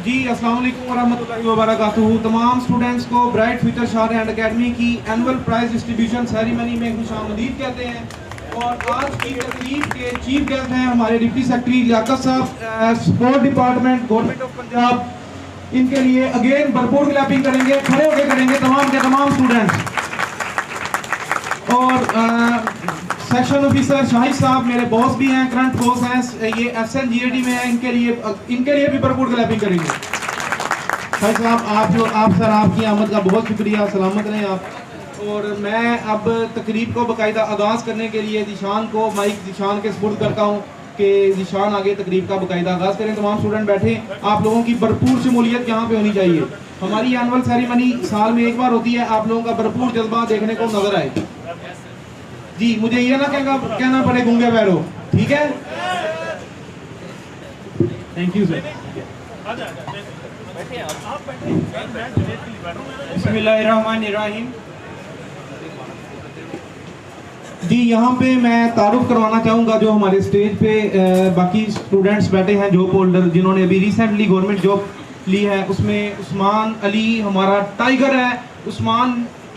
जी अस्सलाम वालेकुम वरहमतुल्लाहि वबरकातुहू। तमाम स्टूडेंट्स को ब्राइट फ्यूचर शार एंड अकेडमी की एनुअल प्राइज डिस्ट्रीब्यूशन सेरेमनी में खुशामदीद कहते हैं। और आज की तकरीब के चीफ गेस्ट हैं हमारे डिप्टी सेक्रेटरी लियाकत साहब, sport department government of Punjab. इनके लिए अगेन भरपूर क्लैपिंग करेंगे, खड़े होकर करेंगे तमाम के तमाम स्टूडेंट्स। और सेक्शन ऑफिसर शाहिद साहब मेरे बॉस भी हैं, करंट बॉस हैं, ये SNGAD में हैं, इनके लिए भी भरपूर क्लैपिंग करेंगे। शाहिद साहब आप सर आपकी आमद का बहुत शुक्रिया, सलामत रहें आप। और मैं अब तकरीब को बाकायदा आगाज़ करने के लिए जीशान को माइक जीशान के सपुर्द करता हूँ कि जीशान आगे तकरीब का बाकायदा आगाज़ करें। तमाम स्टूडेंट बैठे, आप लोगों की भरपूर शमूलियत यहाँ पे होनी चाहिए। हमारी एनुअल सेरेमनी साल में एक बार होती है, आप लोगों का भरपूर जज्बा देखने को नजर आए जी। मुझे ये ना कहना पड़े गूंगे बैरो, ठीक है? Thank you sir. बिस्मिल्लाहिर्रहमानिर्रहीम। जी यहाँ पे मैं तारुफ करवाना चाहूँगा जो हमारे स्टेज पे बाकी स्टूडेंट्स बैठे हैं, जॉब होल्डर जिन्होंने अभी रिसेंटली गवर्नमेंट जॉब ली है। उसमें उस्मान अली हमारा टाइगर है। उस्मान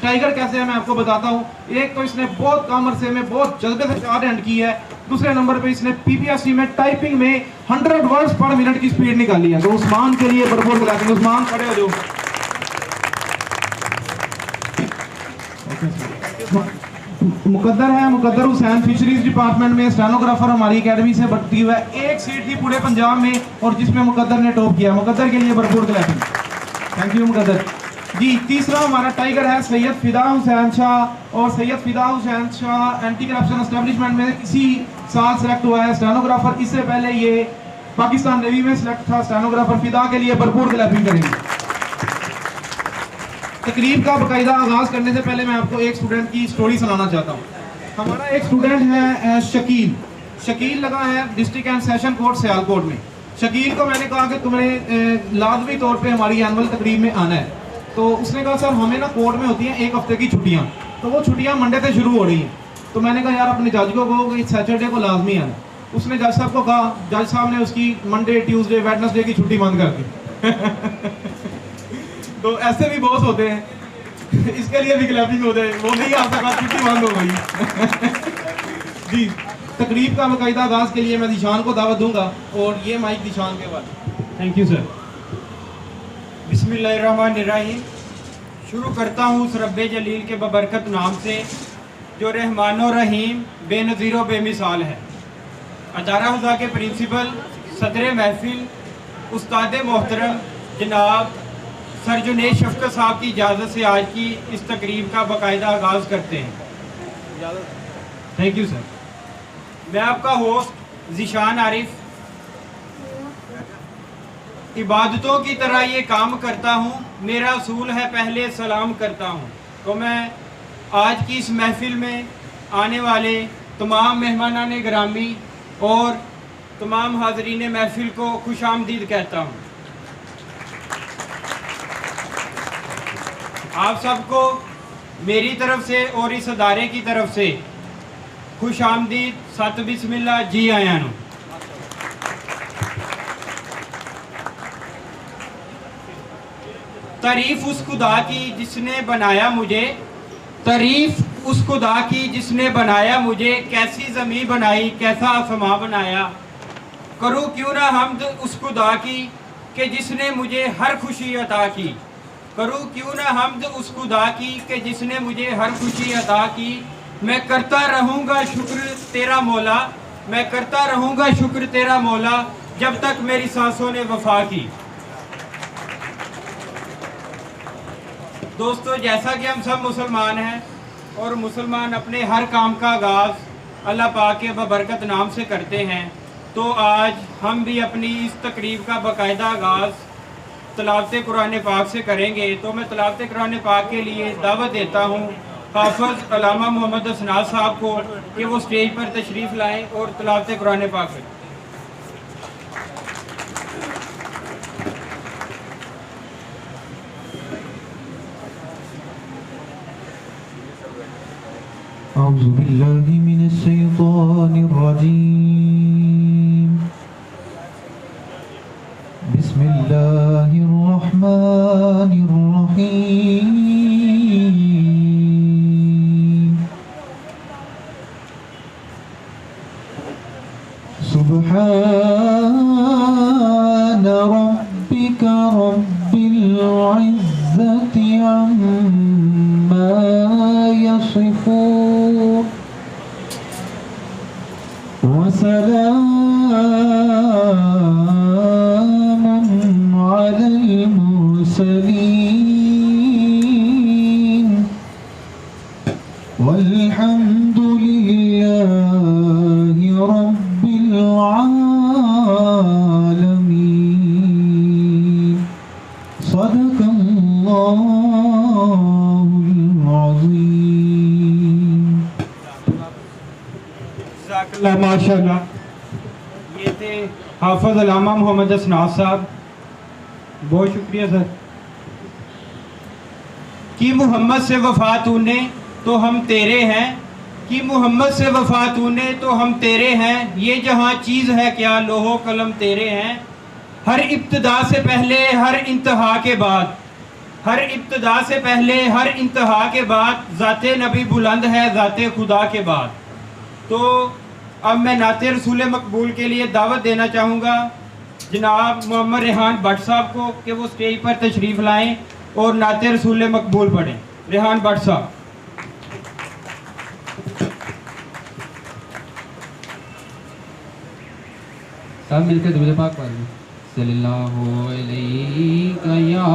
टाइगर कैसे है मैं आपको बताता हूँ। एक तो इसने बहुत कम अरसे में बहुत जल्दी से चार एंड की है। दूसरे नंबर पे इसने PPSC में टाइपिंग में 100 वर्ड्स पर मिनट की स्पीड निकाली है। तो उस्मान के लिए भरपूर क्लैपिंग। उस्मान खड़े हो जाओ। मुकद्दर है, मुकद्दर हुसैन फिशरीज डिपार्टमेंट में स्टेनोग्राफर हमारी एकेडमी से भर्ती हुआ है। एक सीट थी पूरे पंजाब में और जिसमें मुकद्दर ने टॉप किया। मुकद्दर के लिए भरपूर क्लैपिंग। थैंक यू मुकद्दर जी। तीसरा हमारा टाइगर है सैयद फिदा हुसैन शाह। और सैयद फिदा Hussain Shah anti corruption establishment में इसी साल सेलेक्ट हुआ है स्टेनोग्राफर। इससे पहले ये पाकिस्तान नेवी में सेलेक्ट था स्टेनोग्राफर। फिदा के लिए भरपूर क्लैपिंग करेंगे। तकरीब का बाकायदा आगाज करने से पहले मैं आपको एक स्टूडेंट की स्टोरी सुनाना चाहता हूँ। हमारा एक स्टूडेंट है शकील। शकील लगा है district and session court Sialkot में। शकील को मैंने कहा कि तुम्हें लाजमी तौर पे हमारी एनुअल तकरीब में आना है। तो उसने कहा सर हमें ना कोर्ट में होती हैं एक हफ्ते की छुट्टियाँ, तो वो छुट्टियाँ मंडे से शुरू हो रही हैं। तो मैंने कहा यार अपने जज को कहो कि सैटरडे को लाजमी आना। उसने जज साहब को कहा, जज साहब ने उसकी मंडे ट्यूसडे वेडनेसडे की छुट्टी बंद कर दी। तो ऐसे भी बॉस होते हैं, इसके लिए भी क्लैपिंग होते हैं। वो नहीं आ सका, छुट्टी बंद हो गई। जी तकरीब का बाकायदा आगाज के लिए मैं दिशान को दावत दूंगा और ये माइक दिशान के बाद। Thank you sir. बिस्मिल्लाहिर्रहमानिर्रहीम। शुरू करता हूँ उस रब्बे जलील के बबरकत नाम से जो रहमान और रहीम बेनज़ीर व बेमिसाल है। अदारा हुदा के प्रिंसिपल, सदर महफिल, उस्ताद मोहतरम जनाब सर जुनेद शफकत साहब की इजाज़त से आज की इस तकरीब का बाकायदा आगाज़ करते हैं। Thank you sir. मैं आपका होस्ट ज़ीशान आरिफ इबादतों की तरह ये काम करता हूँ। मेरा असूल है पहले सलाम करता हूँ। तो मैं आज की इस महफिल में आने वाले तमाम मेहमानान गिरामी और तमाम हाज़रीन महफिल को खुशामदीद कहता हूँ। आप सबको मेरी तरफ से और इस अदारे की तरफ से खुशामदीद, सत बिस्मिल्लाह, जी आया नु। तारीफ उस खुदा की जिसने बनाया मुझे, तारीफ उस खुदा की जिसने बनाया मुझे, कैसी ज़मीं बनाई कैसा आसमां बनाया। करूँ क्यों ना हमद उस खुदा की कि जिसने मुझे हर खुशी अता की। करूँ क्यों ना हमद उस खुदा की कि जिसने मुझे हर खुशी अता की। मैं करता रहूँगा शुक्र तेरा मौला, मैं करता रहूँगा शुक्र तेरा मौला, जब तक मेरी सांसों ने वफा की। दोस्तों जैसा कि हम सब मुसलमान हैं और मुसलमान अपने हर काम का आगाज़ अल्लाह पाक के बबरकत नाम से करते हैं, तो आज हम भी अपनी इस तकरीब का बाकायदा आगाज़ तिलावत कुरान पाक से करेंगे। तो मैं तिलावत कुरान पाक के लिए दावत देता हूँ हाफ़िज़ अल्लामा मोहम्मद असनाद साहब को कि वो स्टेज पर तशरीफ़ लाएँ और तिलावत कुरान पाक करें। औज़ु बिल्लाहि मिनश शैतानिर रजीम। बिस्मिल्लाहिर्रहमानिर्रहीम। सुब्हान रब्बिका रब्बिल इज्जति अम्मा यसिफून वसलामुन अलल मुरसलीन वल्हम्दुलिल्लाहि रब्बिल आलमीन। सदकल्लाहुल अज़ीम। जज़ाकल्लाह माशाल्लाह। ये थे हाफ़िज़ अल्लामा मोहम्मद असनाद साहब, बहुत शुक्रिया सर। कि मोहम्मद से वफ़ा तूने तो हम तेरे हैं, कि मोहम्मद से वफ़ा तूने तो हम तेरे हैं। ये जहाँ चीज़ है क्या लोहो कलम तेरे हैं। हर इब्तिदा से पहले हर इंतहा के बाद, हर इब्तिदा से पहले हर इंतहा के बाद ज़ाते नबी बुलंद है ज़ाते खुदा के बाद। तो अब मैं नाते रसूल मकबूल के लिए दावत देना चाहूँगा जनाब मोहम्मद रेहान भट्ट साहब को कि वो स्टेज पर तशरीफ़ लाएं और नाते रसूल मकबूल पढ़ें। रेहान भट्ट साहब। सब मिलकर दुरूद पाक पढ़ लें। सल्लल्लाहु अलैका या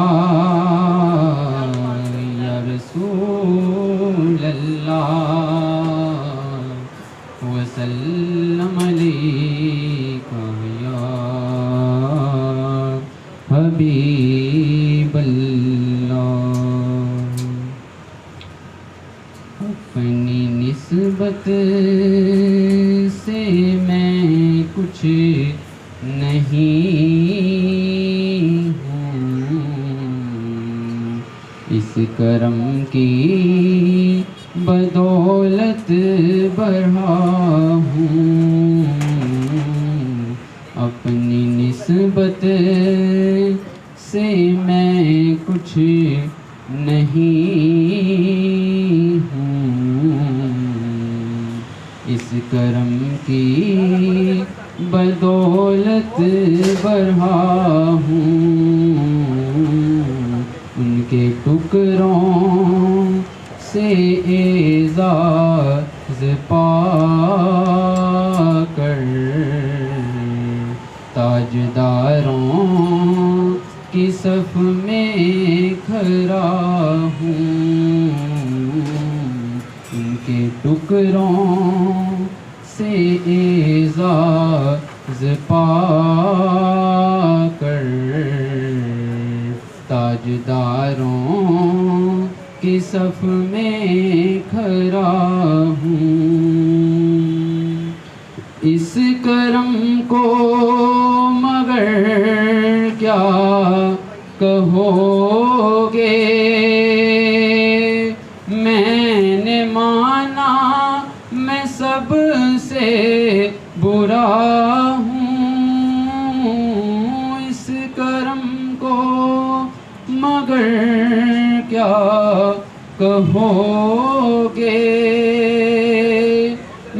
रसूल अल्लाह वसल्लम अलैका या हबीब अल्लाह। अपनी निस्बत से मैं कुछ नहीं हूँ, इस करम की बदौलत बढ़ा हूँ। अपनी निस्बत से मैं कुछ नहीं हूँ, इस करम की बदौलत बढ़ा हूँ। उनके टुकड़ों से एजाज़ पाकर ताजदारों की सफ में खड़ा हूँ। उनके टुकड़ों से एजाज़ पाकर ताजदारों की सफ में खड़ा हूँ। इस करम को मगर क्या कहोगे, मैंने माना मैं सबसे बुरा हूँ। इस करम को मगर क्या कहोगे,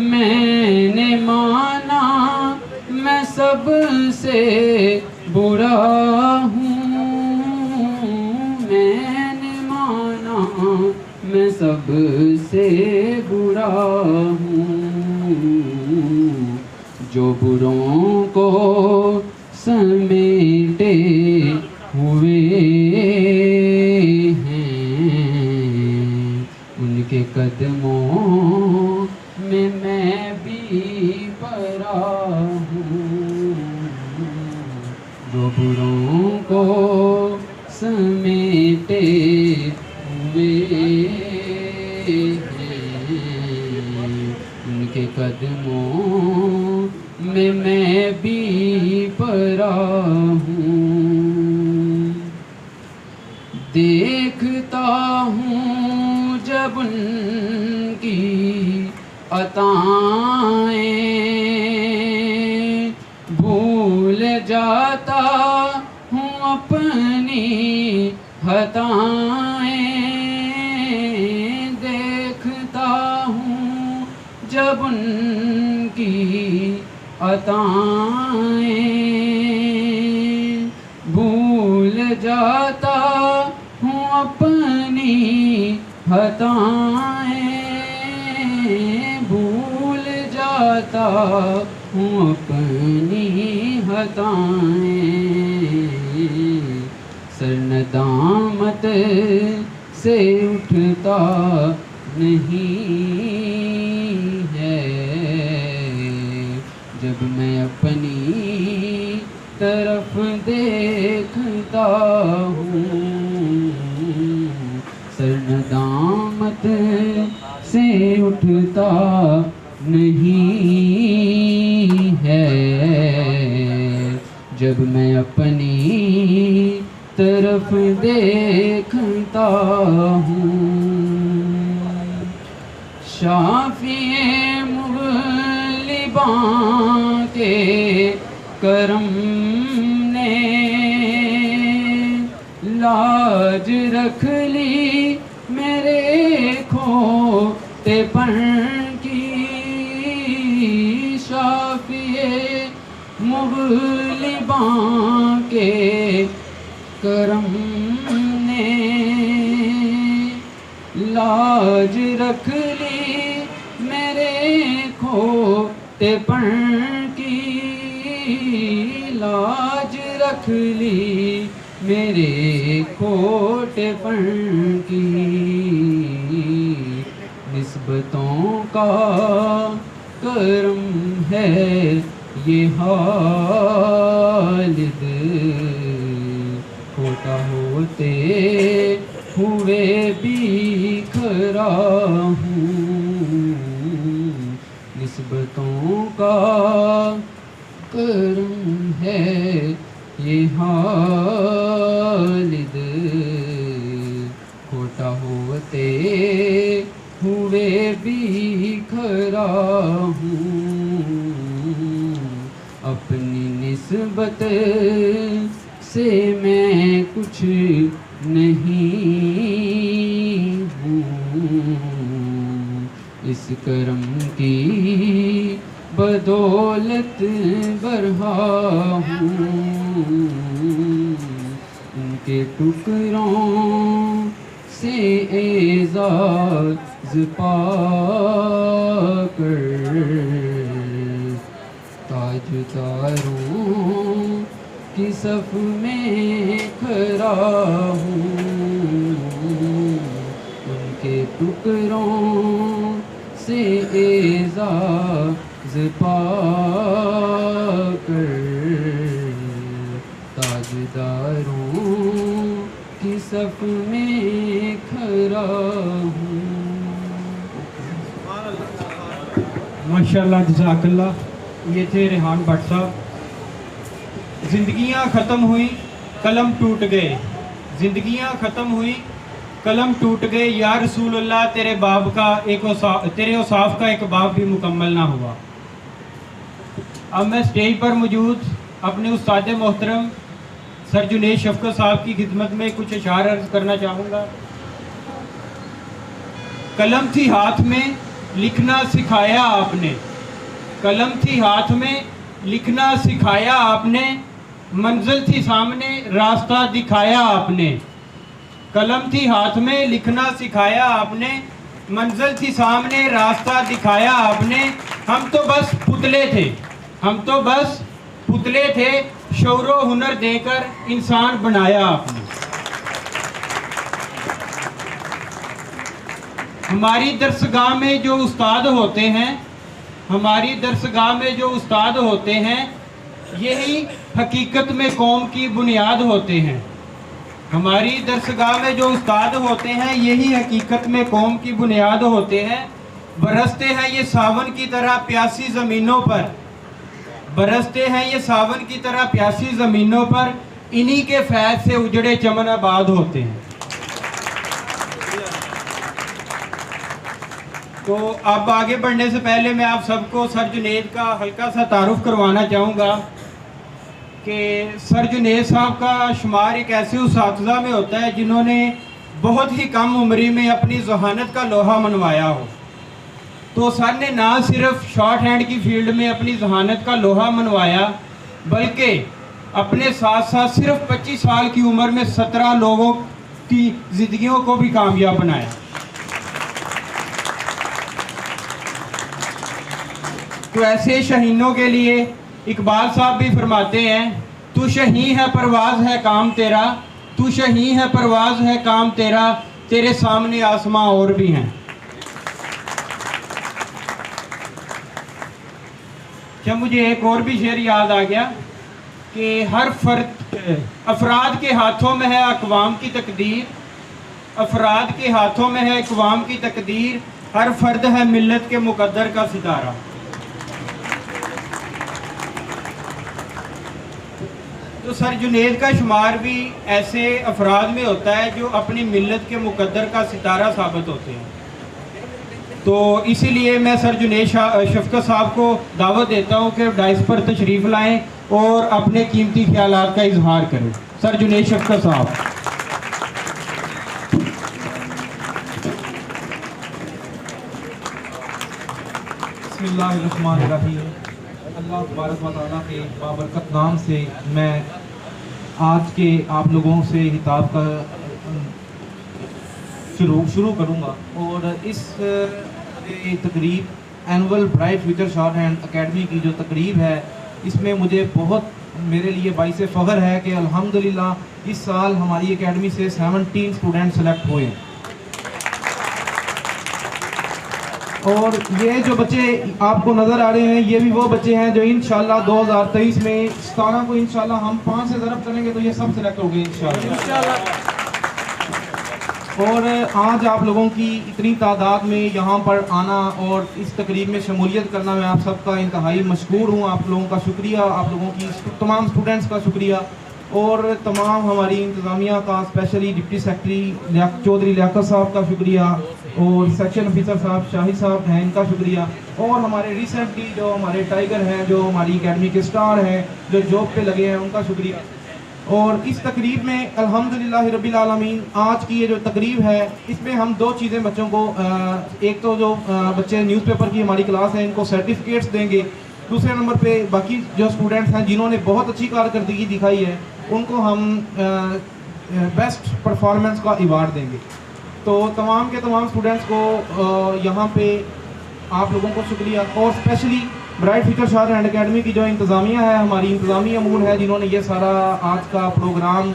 मैंने माना मैं सबसे बुरा हूँ। मैंने माना मैं सबसे बुरा हूँ। जो बुरों को समेटे हुए हैं, उनके कदमों में मैं भी पड़ा हूँ। जो बुरों को समेटे हुए हैं, उनके कदमों में मैं भी पड़ा हूँ। देखता हूँ जब उनकी अताएं, भूल जाता अताएं, भूल जाता हूँ अपनी हताएं, भूल जाता हूँ अपनी हताएं। सरनदामत से उठता नहीं है जब मैं अपनी तरफ देखता हूँ। सरनदामत से उठता नहीं है जब मैं अपनी तरफ देखता हूँ। शाफ़िए मुग़लिबां के करम ने लाज रख ली मेरे खोटेपन की। शाफ़िए मुग़लिबां के करम ने लाज रख ली मेरे खोटेपन की। लाज रख ली मेरे खोटेपन की। निस्बतों का करम है ये हालिद, खोटा होते हुए बिखरा हूँ। निस्बतों का करम है ये हालिद, खोटा होते हुए बिखरा हूँ। अपनी निस्बत से मैं कुछ नहीं हूँ, इस करम की बदौलत बरहा हूँ। उनके टुकड़ों से एजाज़ पाकर ताजदारों की सफ में खड़ा हूँ। उनके टुकड़ों से एजाज़ पाकर ताजदारों की सफ में खड़ा हूँ। माशाल्लाह, जज़ाकल्लाह। ये थे रेहान भट्ट साहब। ज़िंदगियाँ ख़त्म हुई, कलम टूट गए। ज़िंदगियाँ ख़त्म हुई, कलम टूट गए। या रसूल अल्लाह, तेरे बाब का तेरे औसाफ का एक बाब भी मुकम्मल ना हुआ। अब मैं स्टेज पर मौजूद अपने उस्ताद मोहतरम सर जुनेद शफ़क़त साहब की खिदमत में कुछ इशार अर्ज़ करना चाहूँगा। कलम थी हाथ में, लिखना सिखाया आपने। कलम थी हाथ में, लिखना सिखाया आपने। मंजिल थी सामने, रास्ता दिखाया आपने। कलम थी हाथ में, लिखना सिखाया आपने। मंजिल थी सामने, रास्ता दिखाया आपने। हम तो बस पुतले थे, हम तो बस पुतले थे। शौरो हुनर देकर इंसान बनाया आपने। हमारी दरसगाह में जो उस्ताद होते हैं, हमारी दरसगाह में जो उस्ताद होते हैं, यही हकीकत में कौम की बुनियाद होते हैं। हमारी दरसगाह में जो उस्ताद होते हैं, यही हकीकत में कौम की बुनियाद होते हैं। बरसते हैं ये सावन की तरह प्यासी ज़मीनों पर, बरसते हैं ये सावन की तरह प्यासी ज़मीनों पर। इन्हीं के फैज़ से उजड़े चमन आबाद होते हैं। तो अब आगे बढ़ने से पहले मैं आप सबको सर जुनेद का हल्का सा तारुफ करवाना चाहूँगा कि सर जुनेद साहब का शुमार एक ऐसे उस्ताज़ा में होता है जिन्होंने बहुत ही कम उम्री में अपनी ज़हानत का लोहा मनवाया हो। तो सर ने ना सिर्फ शॉर्ट हैंड की फील्ड में अपनी जहानत का लोहा मनवाया, बल्कि अपने साथ साथ सिर्फ 25 साल की उम्र में 17 लोगों की जिंदगियों को भी कामयाब बनाया। तो ऐसे शहीनों के लिए इकबाल साहब भी फरमाते हैं, तू शही है परवाज़ है काम तेरा, तू शही है परवाज़ है काम तेरा, तेरे सामने आसमां और भी हैं। जब मुझे एक और भी शेर याद आ गया कि हर फर्द अफराद के हाथों में है अक़वाम की तकदीर, अफराद के हाथों में है अक़वाम की तकदीर, हर फर्द है मिल्लत के मुकद्दर का सितारा। तो सर जुनेद का शुमार भी ऐसे अफराद में होता है जो अपनी मिल्लत के मुकद्दर का सितारा साबित होते हैं। तो इसीलिए मैं सर जुनेद शफकत साहब को दावत देता हूं कि डाइस पर तशरीफ़ लाएं और अपने कीमती ख्यालात का इजहार करें। सर जुनेद शफकत साहब। बिस्मिल्लाहिर्रहमानिर्रहीम। अल्लाह तबारक व तआला के बाबरकत नाम से मैं आज के आप लोगों से हिताब का शुरू करूँगा। और इस तकरीब annual bright future shorthand academy की जो तकरीब है, इसमें मुझे बहुत मेरे लिए बाइस फ़ख्र है कि अल्हम्दुलिल्लाह इस साल हमारी एकेडमी से 17 स्टूडेंट सेलेक्ट हुए। और ये जो बच्चे आपको नज़र आ रहे हैं, ये भी वो बच्चे हैं जो इंशाल्लाह 2023 में 17 को इंशाल्लाह हम 5 से ज़रब करेंगे तो ये सब सेलेक्ट हो गए इंशाल्लाह। और आज आप लोगों की इतनी तादाद में यहाँ पर आना और इस तकरीब में शमूलियत करना, मैं आप सबका इंतहाई मशकूर हूँ। आप लोगों का शुक्रिया, आप लोगों की तमाम स्टूडेंट्स का शुक्रिया और तमाम हमारी इंतज़ामिया का, specially deputy secretary Chaudhry Liaquat साहब का शुक्रिया और सेक्शन ऑफिसर साहब शाहिद साहब हैं, इनका शुक्रिया। और हमारे रिसेंटली जो हमारे टाइगर हैं, जो हमारी एकेडमी के स्टार हैं, जो जॉब पे लगे हैं, उनका शुक्रिया। और इस तकरीब में अल्हम्दुलिल्लाह रब्बिल आलमीन आज की ये जो तकरीब है, इसमें हम दो चीज़ें बच्चों को, एक तो जो बच्चे न्यूज़पेपर की हमारी क्लास है इनको सर्टिफिकेट्स देंगे, दूसरे नंबर पे बाकी जो स्टूडेंट्स हैं जिन्होंने बहुत अच्छी कारकर्दगी दिखाई है उनको हम बेस्ट परफॉर्मेंस का अवार्ड देंगे। तो तमाम के तमाम स्टूडेंट्स को यहाँ पे आप लोगों को शुक्रिया। और specially bright future shorthand academy की जो इंतज़ामिया है, हमारी इंतज़ामी अमून है, जिन्होंने ये सारा आज का प्रोग्राम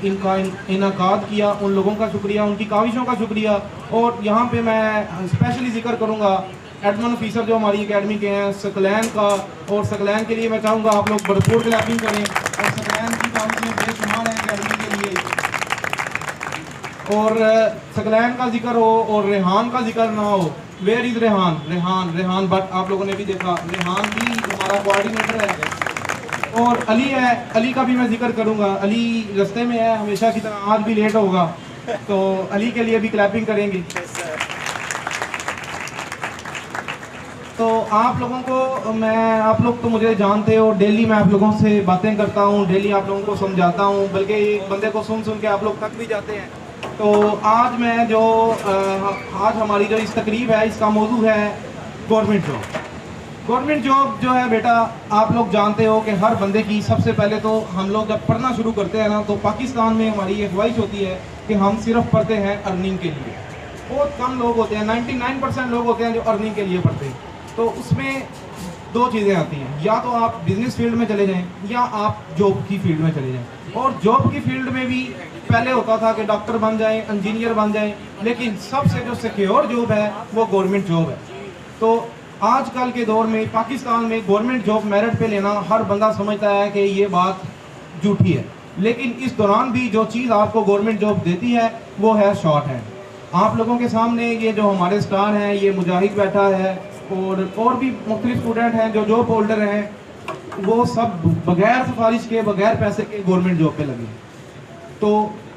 इनका इनकाद किया, उन लोगों का शुक्रिया, उनकी काविशों का शुक्रिया। और यहाँ पे मैं स्पेशली जिक्र करूँगा एडमिन ऑफिसर जो हमारी एकेडमी के हैं, सकलैन का। और सकलैन के लिए मैं चाहूँगा आप लोग भरपूर क्लैपिंग करें। और सकलैन की काविशें बेशुमार हैं एकेडमी के लिए। और सकलैन का जिक्र हो और रेहान का जिक्र ना हो, where is Rehan? Rehan but आप लोगों ने भी देखा, रेहान भी हमारा कोऑर्डिनेटर है। और अली है, अली का भी मैं जिक्र करूँगा। अली रास्ते में है हमेशा की तरह, आज भी लेट होगा, तो अली के लिए भी क्लैपिंग करेंगे। तो आप लोगों को आप लोग तो मुझे जानते हो, डेली मैं आप लोगों से बातें करता हूँ, डेली आप लोगों को समझाता हूँ, बल्कि एक बंदे को सुन के आप लोग थक भी जाते हैं। तो आज मैं जो आज हमारी जो इस तकरीब है, इसका मौजू है गवर्नमेंट जॉब। गवर्नमेंट जॉब जो है बेटा, आप लोग जानते हो कि हर बंदे की सबसे पहले तो हम लोग जब पढ़ना शुरू करते हैं ना, तो पाकिस्तान में हमारी ये ख्वाहिश होती है कि हम सिर्फ पढ़ते हैं अर्निंग के लिए। बहुत कम लोग होते हैं, 99% लोग होते हैं जो अर्निंग के लिए पढ़ते हैं। तो उसमें दो चीज़ें आती हैं, या तो आप बिजनेस फील्ड में चले जाएं या आप जॉब की फील्ड में चले जाएं। और जॉब की फील्ड में भी पहले होता था कि डॉक्टर बन जाएं, इंजीनियर बन जाएं, लेकिन सबसे जो सिक्योर जॉब है वो गवर्नमेंट जॉब है। तो आजकल के दौर में पाकिस्तान में गवर्नमेंट जॉब मेरिट पे लेना हर बंदा समझता है कि ये बात झूठी है, लेकिन इस दौरान भी जो चीज़ आपको गवर्नमेंट जॉब देती है वो है शॉर्ट हैंड। आप लोगों के सामने ये जो हमारे स्टार हैं, ये मुजाहिद बैठा है और भी मुख्तलिफ स्टूडेंट हैं जो जॉब होल्डर हैं, वो सब बगैर सिफारिश के, बगैर पैसे के गवर्नमेंट जॉब पे लगे। तो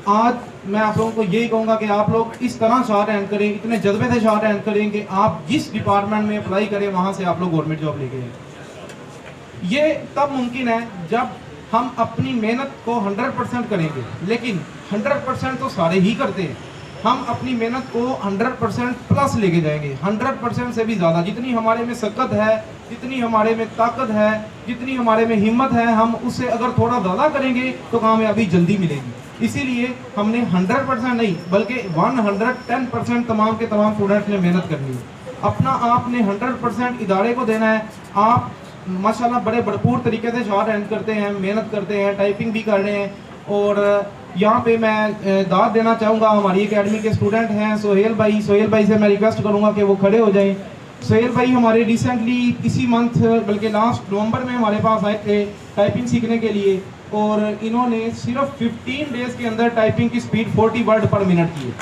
आज मैं आप लोगों को यही कहूँगा कि आप लोग इस तरह शॉर्ट हैंड करें, इतने जज्बे से शॉर्ट हैंड करें कि आप जिस डिपार्टमेंट में अप्लाई करें वहाँ से आप लोग गवर्नमेंट जॉब लेके जाएं। ये तब मुमकिन है जब हम अपनी मेहनत को 100% करेंगे, लेकिन 100% तो सारे ही करते हैं। हम अपनी मेहनत को 100% प्लस लेके जाएंगे, 100% से भी ज़्यादा। जितनी हमारे में सकत है, जितनी हमारे में ताकत है, जितनी हमारे में हिम्मत है, हम उससे अगर थोड़ा ज़्यादा करेंगे तो कामयाबी जल्दी मिलेगी। इसीलिए हमने 100% नहीं बल्कि 110% तमाम के तमाम स्टूडेंट्स ने मेहनत करनी है। अपना आपने 100% इदारे को देना है। आप माशाल्लाह बड़े भरपूर तरीके से शॉर्ट हैंड करते हैं, मेहनत करते हैं, टाइपिंग भी कर रहे हैं। और यहाँ पे मैं दाद देना चाहूँगा, हमारी एकेडमी के स्टूडेंट हैं सोहेल भाई से मैं रिक्वेस्ट करूँगा कि वो खड़े हो जाएं। सोहेल भाई हमारे रिसेंटली इसी मंथ बल्कि लास्ट नवंबर में हमारे पास आए थे टाइपिंग सीखने के लिए, और इन्होंने सिर्फ 15 डेज़ के अंदर टाइपिंग की स्पीड 40 वर्ड पर मिनट की है।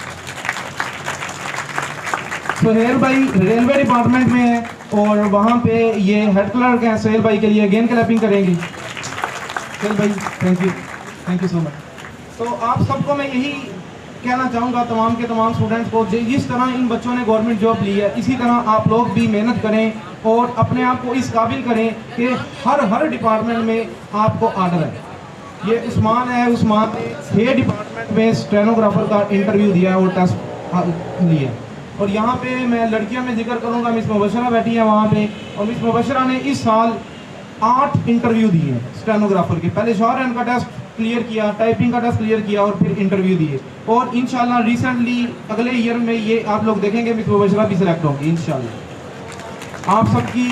सोहेल भाई रेलवे डिपार्टमेंट में है और वहाँ पे ये हेड क्लर्क हैं। सोहेल भाई के लिए अगेन क्लैपिंग करेंगे। सोहेल भाई थैंक यू सो मच। तो आप सबको मैं यही कहना चाहूँगा, तमाम के तमाम स्टूडेंट्स को, जिस तरह इन बच्चों ने गवर्नमेंट जॉब ली है इसी तरह आप लोग भी मेहनत करें और अपने आप को इस काबिल करें कि हर डिपार्टमेंट में आपको आर्डर है। ये उस्मान ने 6 डिपार्टमेंट में स्टेनोग्राफर का इंटरव्यू दिया और टेस्ट लिया। और यहाँ पे मैं लड़कियों में जिक्र करूँगा, मिस मुबशरा बैठी है वहाँ पे, और मिस मुबशरा ने इस साल 8 इंटरव्यू दिए हैं स्टेनोग्राफर के। पहले शॉर्ट हैंड का टेस्ट क्लियर किया, टाइपिंग का टेस्ट क्लियर किया और फिर इंटरव्यू दिए। और इंशाल्लाह रिसेंटली अगले ईयर में ये आप लोग देखेंगे मिस मुबशरा भी सिलेक्ट होंगी इंशाल्लाह। आप सबकी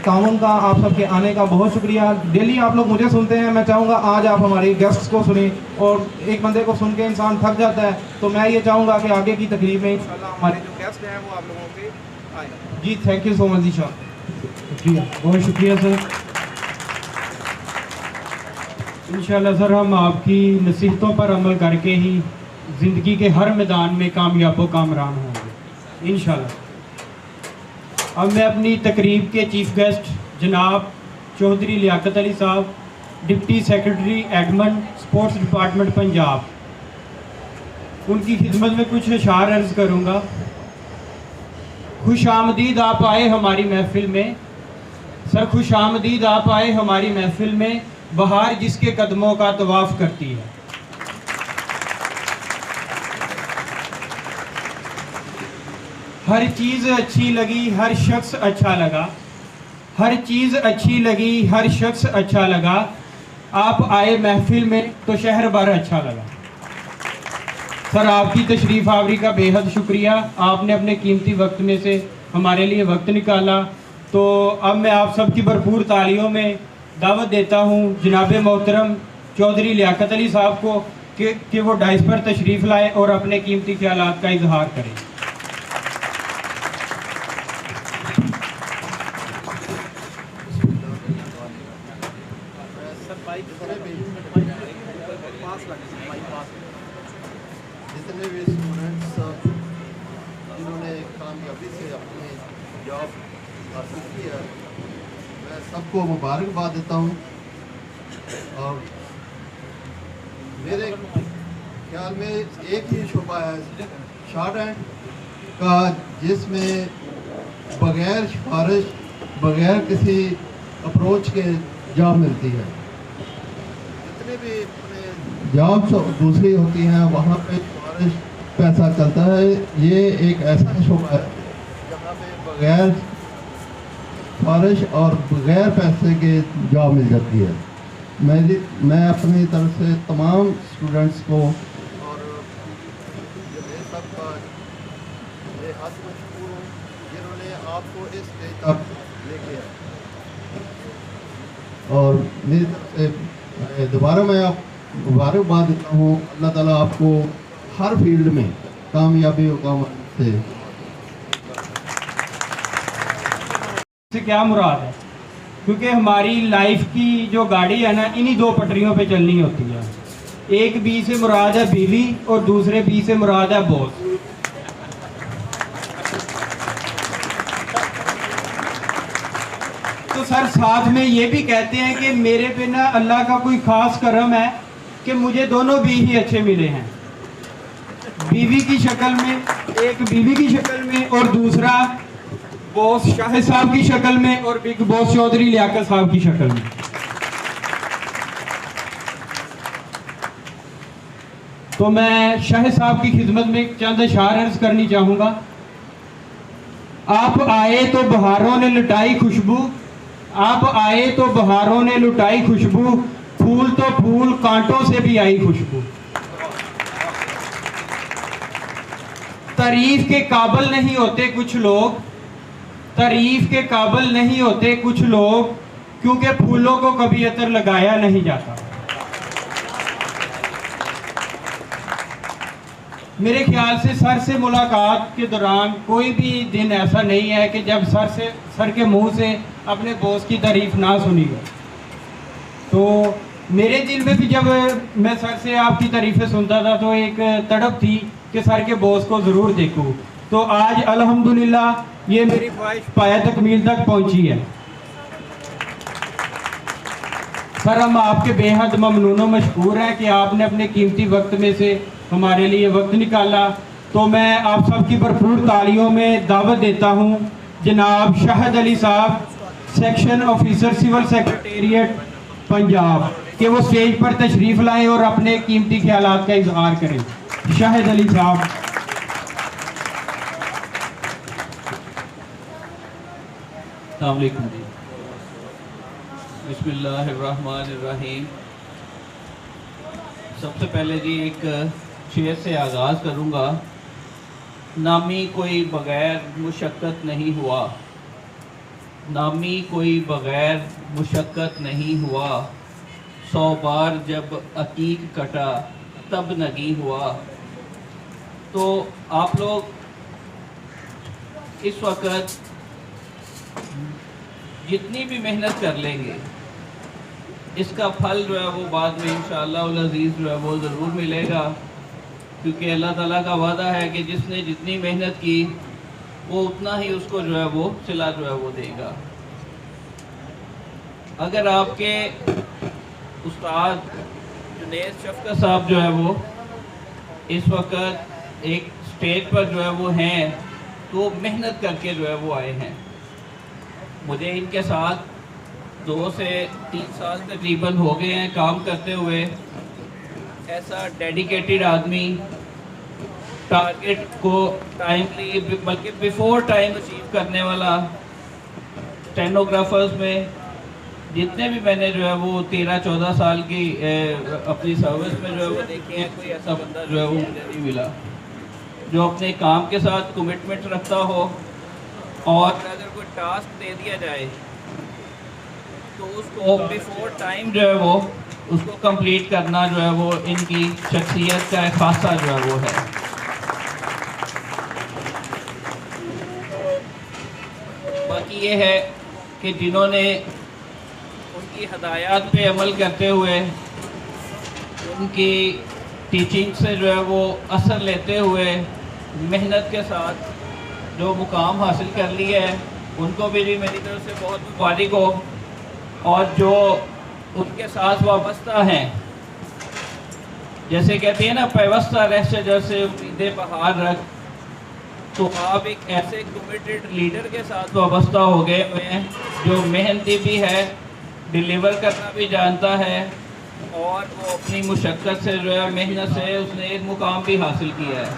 ताउन का, आप सबके आने का बहुत शुक्रिया। डेली आप लोग मुझे सुनते हैं, मैं चाहूँगा आज आप हमारे गेस्ट्स को सुने, और एक बंदे को सुन के इंसान थक जाता है, तो मैं ये चाहूँगा कि आगे की तकरीब में इंशाल्लाह हमारे जो गेस्ट हैं वो आप लोगों के आए। जी थैंक यू सो मच जी शाह, शुक्रिया, बहुत शुक्रिया सर। इंशाल्लाह सर हम आपकी नसीहतों पर अमल करके ही ज़िंदगी के हर मैदान में कामयाब व कामरान होंगे इंशाल्लाह। अब मैं अपनी तकरीब के चीफ गेस्ट जनाब चौधरी लियाकत अली साहब, deputy secretary Edmund sports department Punjab, उनकी खिदमत में कुछ अशार अर्ज़ करूँगा। खुश आमदीद आप आए हमारी महफिल में सर, खुश आमदीद आप आए हमारी महफिल में, बहार जिसके कदमों का तवाफ़ करती है। हर चीज़ अच्छी लगी, हर शख्स अच्छा लगा, हर चीज़ अच्छी लगी, हर शख्स अच्छा लगा, आप आए महफिल में तो शहर भर अच्छा लगा। सर आपकी तशरीफ़ आवरी का बेहद शुक्रिया, आपने अपने कीमती वक्त में से हमारे लिए वक्त निकाला। तो अब मैं आप सबकी भरपूर तालियों में दावत देता हूँ जनाब मोहतरम चौधरी लियाकत अली साहब को कि वो डाइस पर तशरीफ़ लाए और अपने कीमती ख्यालात का इजहार करें। जितने भी स्टूडेंट्स जिन्होंने कामयाबी से अपनी जॉब हासिल की है, मैं सबको मुबारकबाद देता हूँ। और मेरे ख्याल में एक ही शोबा है शॉर्ट हैंड का, जिसमें बग़ैर सिफारिश, बग़ैर किसी अप्रोच के जॉब मिलती है। जितने भी जॉब्स दूसरी होती हैं वहाँ पे सिफारिश पैसा चलता है, ये एक ऐसा शोबा है जहाँ पे बग़ैर सिफारिश और बग़ैर पैसे के जॉब मिल जाती है। मैं अपनी तरफ से तमाम स्टूडेंट्स को और मेरे सब का ये हाथ मशहूर हूँ जिन्होंने आपको इस स्टेज तक लेके आए। और मेरी तरफ से दोबारा मैं आप मुबारकबाद देता हूँ। अल्लाह ताला आपको हर फील्ड में कामयाबी और कामयाबी से क्या मुराद है, क्योंकि हमारी लाइफ की जो गाड़ी है ना, इन्हीं 2 पटरियों पे चलनी होती है। एक बी से मुराद है बीवी और दूसरे बी से मुराद है बॉस। तो सर साथ में ये भी कहते हैं कि मेरे पे ना अल्लाह का कोई ख़ास करम है कि मुझे दोनों बी ही अच्छे मिले हैं, बीवी की शक्ल में, एक बीवी की शक्ल में और दूसरा बॉस शाह साहब की शक्ल में और बिग बॉस चौधरी लियाकत साहब की शक्ल में। तो मैं शाह साहब की खिदमत में चंद अशार अर्ज करनी चाहूँगा। आप आए तो बहारों ने लुटाई खुशबू, आप आए तो बहारों ने लुटाई खुशबू, फूल तो फूल कांटों से भी आई खुशबू। तारीफ के काबिल नहीं होते कुछ लोग, तारीफ के काबिल नहीं होते कुछ लोग, क्योंकि फूलों को कभी अतर लगाया नहीं जाता। मेरे ख्याल से सर से मुलाकात के दौरान कोई भी दिन ऐसा नहीं है कि जब सर के मुंह से अपने बॉस की तारीफ ना सुनी हो। तो मेरे दिल में भी जब मैं सर से आपकी तारीफें सुनता था तो एक तड़प थी कि सर के बॉस को ज़रूर देखूं। तो आज अल्हम्दुलिल्लाह ये मेरी ख्वाहिश पाया तकमील तक पहुंची है। सर हम आपके बेहद ममनून व मशकूर हैं कि आपने अपने कीमती वक्त में से हमारे लिए वक्त निकाला। तो मैं आप सबकी भरपूर तालियों में दावत देता हूं जनाब शाहिद अली साहब, section officer civil secretariat Punjab, कि वो स्टेज पर तशरीफ़ लाएं और अपने कीमती ख्यालात का इजहार करें। शाहिद अली साहब। अस्सलाम वालेकुम जी। बिस्मिल्लाहिर्रहमानिर्रहीम। सबसे पहले जी एक शेर से आगाज़ करूँगा। नामी कोई बग़ैर मुशक्क़त नहीं हुआ, नामी कोई बग़ैर मुशक्क़त नहीं हुआ, 100 बार जब अकीक कटा तब नगी हुआ। तो आप लोग इस वक्त जितनी भी मेहनत कर लेंगे इसका फल जो है वो बाद में इंशाअल्लाह उल अज़ीज़ जो है वो ज़रूर मिलेगा, क्योंकि अल्लाह ताला का वादा है कि जिसने जितनी मेहनत की वो उतना ही उसको जो है वो सिला जो है वो देगा। अगर आपके उस्ताद जुनैद शफ़क़त साहब जो है वो इस वक्त एक स्टेज पर जो है वो हैं तो मेहनत करके जो है वो आए हैं। मुझे इनके साथ 2 से 3 साल तकरीबन हो गए हैं काम करते हुए। ऐसा डेडिकेटेड आदमी, टारगेट को टाइमली बल्कि बिफोर टाइम अचीव करने वाला। स्टेनोग्राफर्स में जितने भी मैंने जो है वो 13-14 साल की अपनी सर्विस में जो है वो देखे हैं, कोई ऐसा बंदा जो है वो मुझे नहीं मिला जो अपने काम के साथ कमिटमेंट रखता हो और अगर कोई टास्क दे दिया जाए तो उसको बिफोर टाइम जो है वो उसको कंप्लीट करना जो है वो इनकी शख्सियत का एक खासा जो है वो है। बाकी ये है कि जिन्होंने उनकी हदायत पे अमल करते हुए उनकी टीचिंग से जो है वो असर लेते हुए मेहनत के साथ जो मुकाम हासिल कर लिया है उनको भी मेरी तरफ से बहुत मुबारक हो। और जो उनके साथ वाबस्ता हैं, जैसे कहते हैं ना पैवस्ता रह से जैसे उम्मीदें बहार रख, तो आप एक ऐसे कमिटेड लीडर के साथ वाबस्ता हो गए हुए हैं जो मेहनती भी है, डिलीवर करना भी जानता है और वो अपनी मुशक्क़त से जो है मेहनत से उसने एक मुकाम भी हासिल किया है।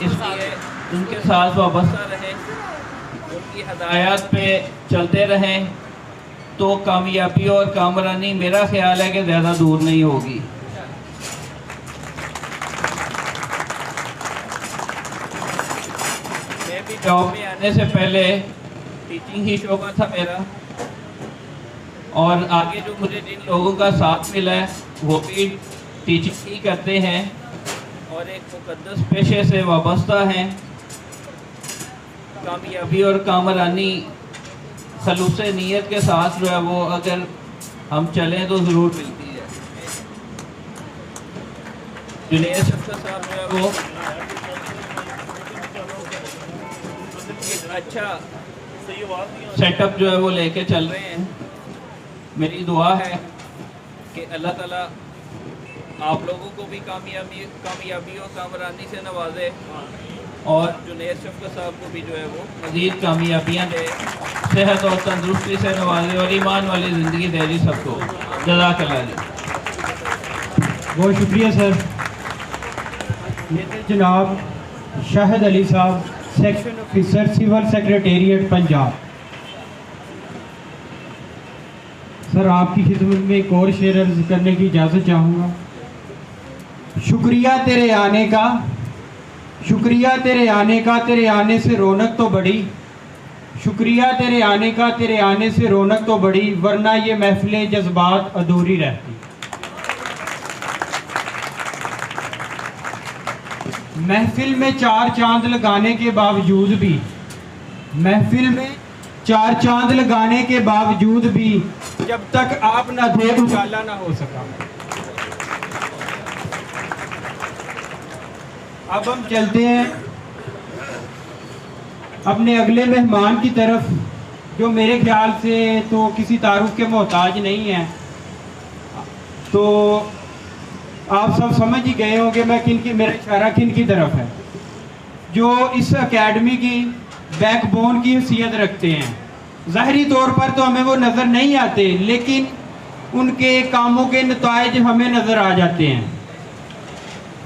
इसलिए उनके साथ वाबस्ता रहें, उनकी हदायत पे चलते रहें तो कामयाबी और कामरानी मेरा ख्याल है कि ज़्यादा दूर नहीं होगी। मैं भी जॉब में आने से पहले टीचिंग ही शौक़ था मेरा, और आगे जो मुझे जिन लोगों का साथ मिला है वो भी टीचिंग ही करते हैं और एक मुक़द्दस पेशे से वाबस्ता हैं। कामयाबी और कामरानी खलूस नीयत के साथ जो है वो अगर हम चलें तो ज़रूर मिलती है। जुनैद शफ़क़त साहब जो है वो एक अच्छा सेटअप जो है वो लेके चल रहे हैं। मेरी दुआ है कि अल्लाह ताला आप लोगों को भी कामयाबी और कामरानी से नवाजे और जुनैद शफ़क़त साहब को भी जो है वो मज़ीद कामयाबियाँ दे, सेहत और तंदुरुस्ती से नवाजे और ईमान वाली ज़िंदगी दे जी सबको। जज़ाकल्लाह जी। बहुत शुक्रिया सर। ये थे जनाब शाहिद अली साहब, section officer, civil secretariat Punjab. Sir आपकी खिदमत में एक और शेर अर्ज करने की इजाज़त चाहूँगा। शुक्रिया तेरे आने का, शुक्रिया तेरे आने का, तेरे आने से रौनक तो बढ़ी। शुक्रिया तेरे आने का, तेरे आने से रौनक तो बढ़ी, वरना ये महफिलें जज्बात अधूरी रहती। महफिल में चार चांद लगाने के बावजूद भी, महफिल में चार चांद लगाने के बावजूद भी, जब तक आप ना थे उजाला ना हो सका। अब हम चलते हैं अपने अगले मेहमान की तरफ, जो मेरे ख्याल से तो किसी तारुफ के मोहताज नहीं है। तो आप सब समझ ही गए होंगे मैं किन की, मेरा इशारा किन की तरफ है, जो इस एकेडमी की बैकबोन की हैसियत रखते हैं। ज़ाहरी तौर पर तो हमें वो नज़र नहीं आते, लेकिन उनके कामों के नताइज हमें नज़र आ जाते हैं।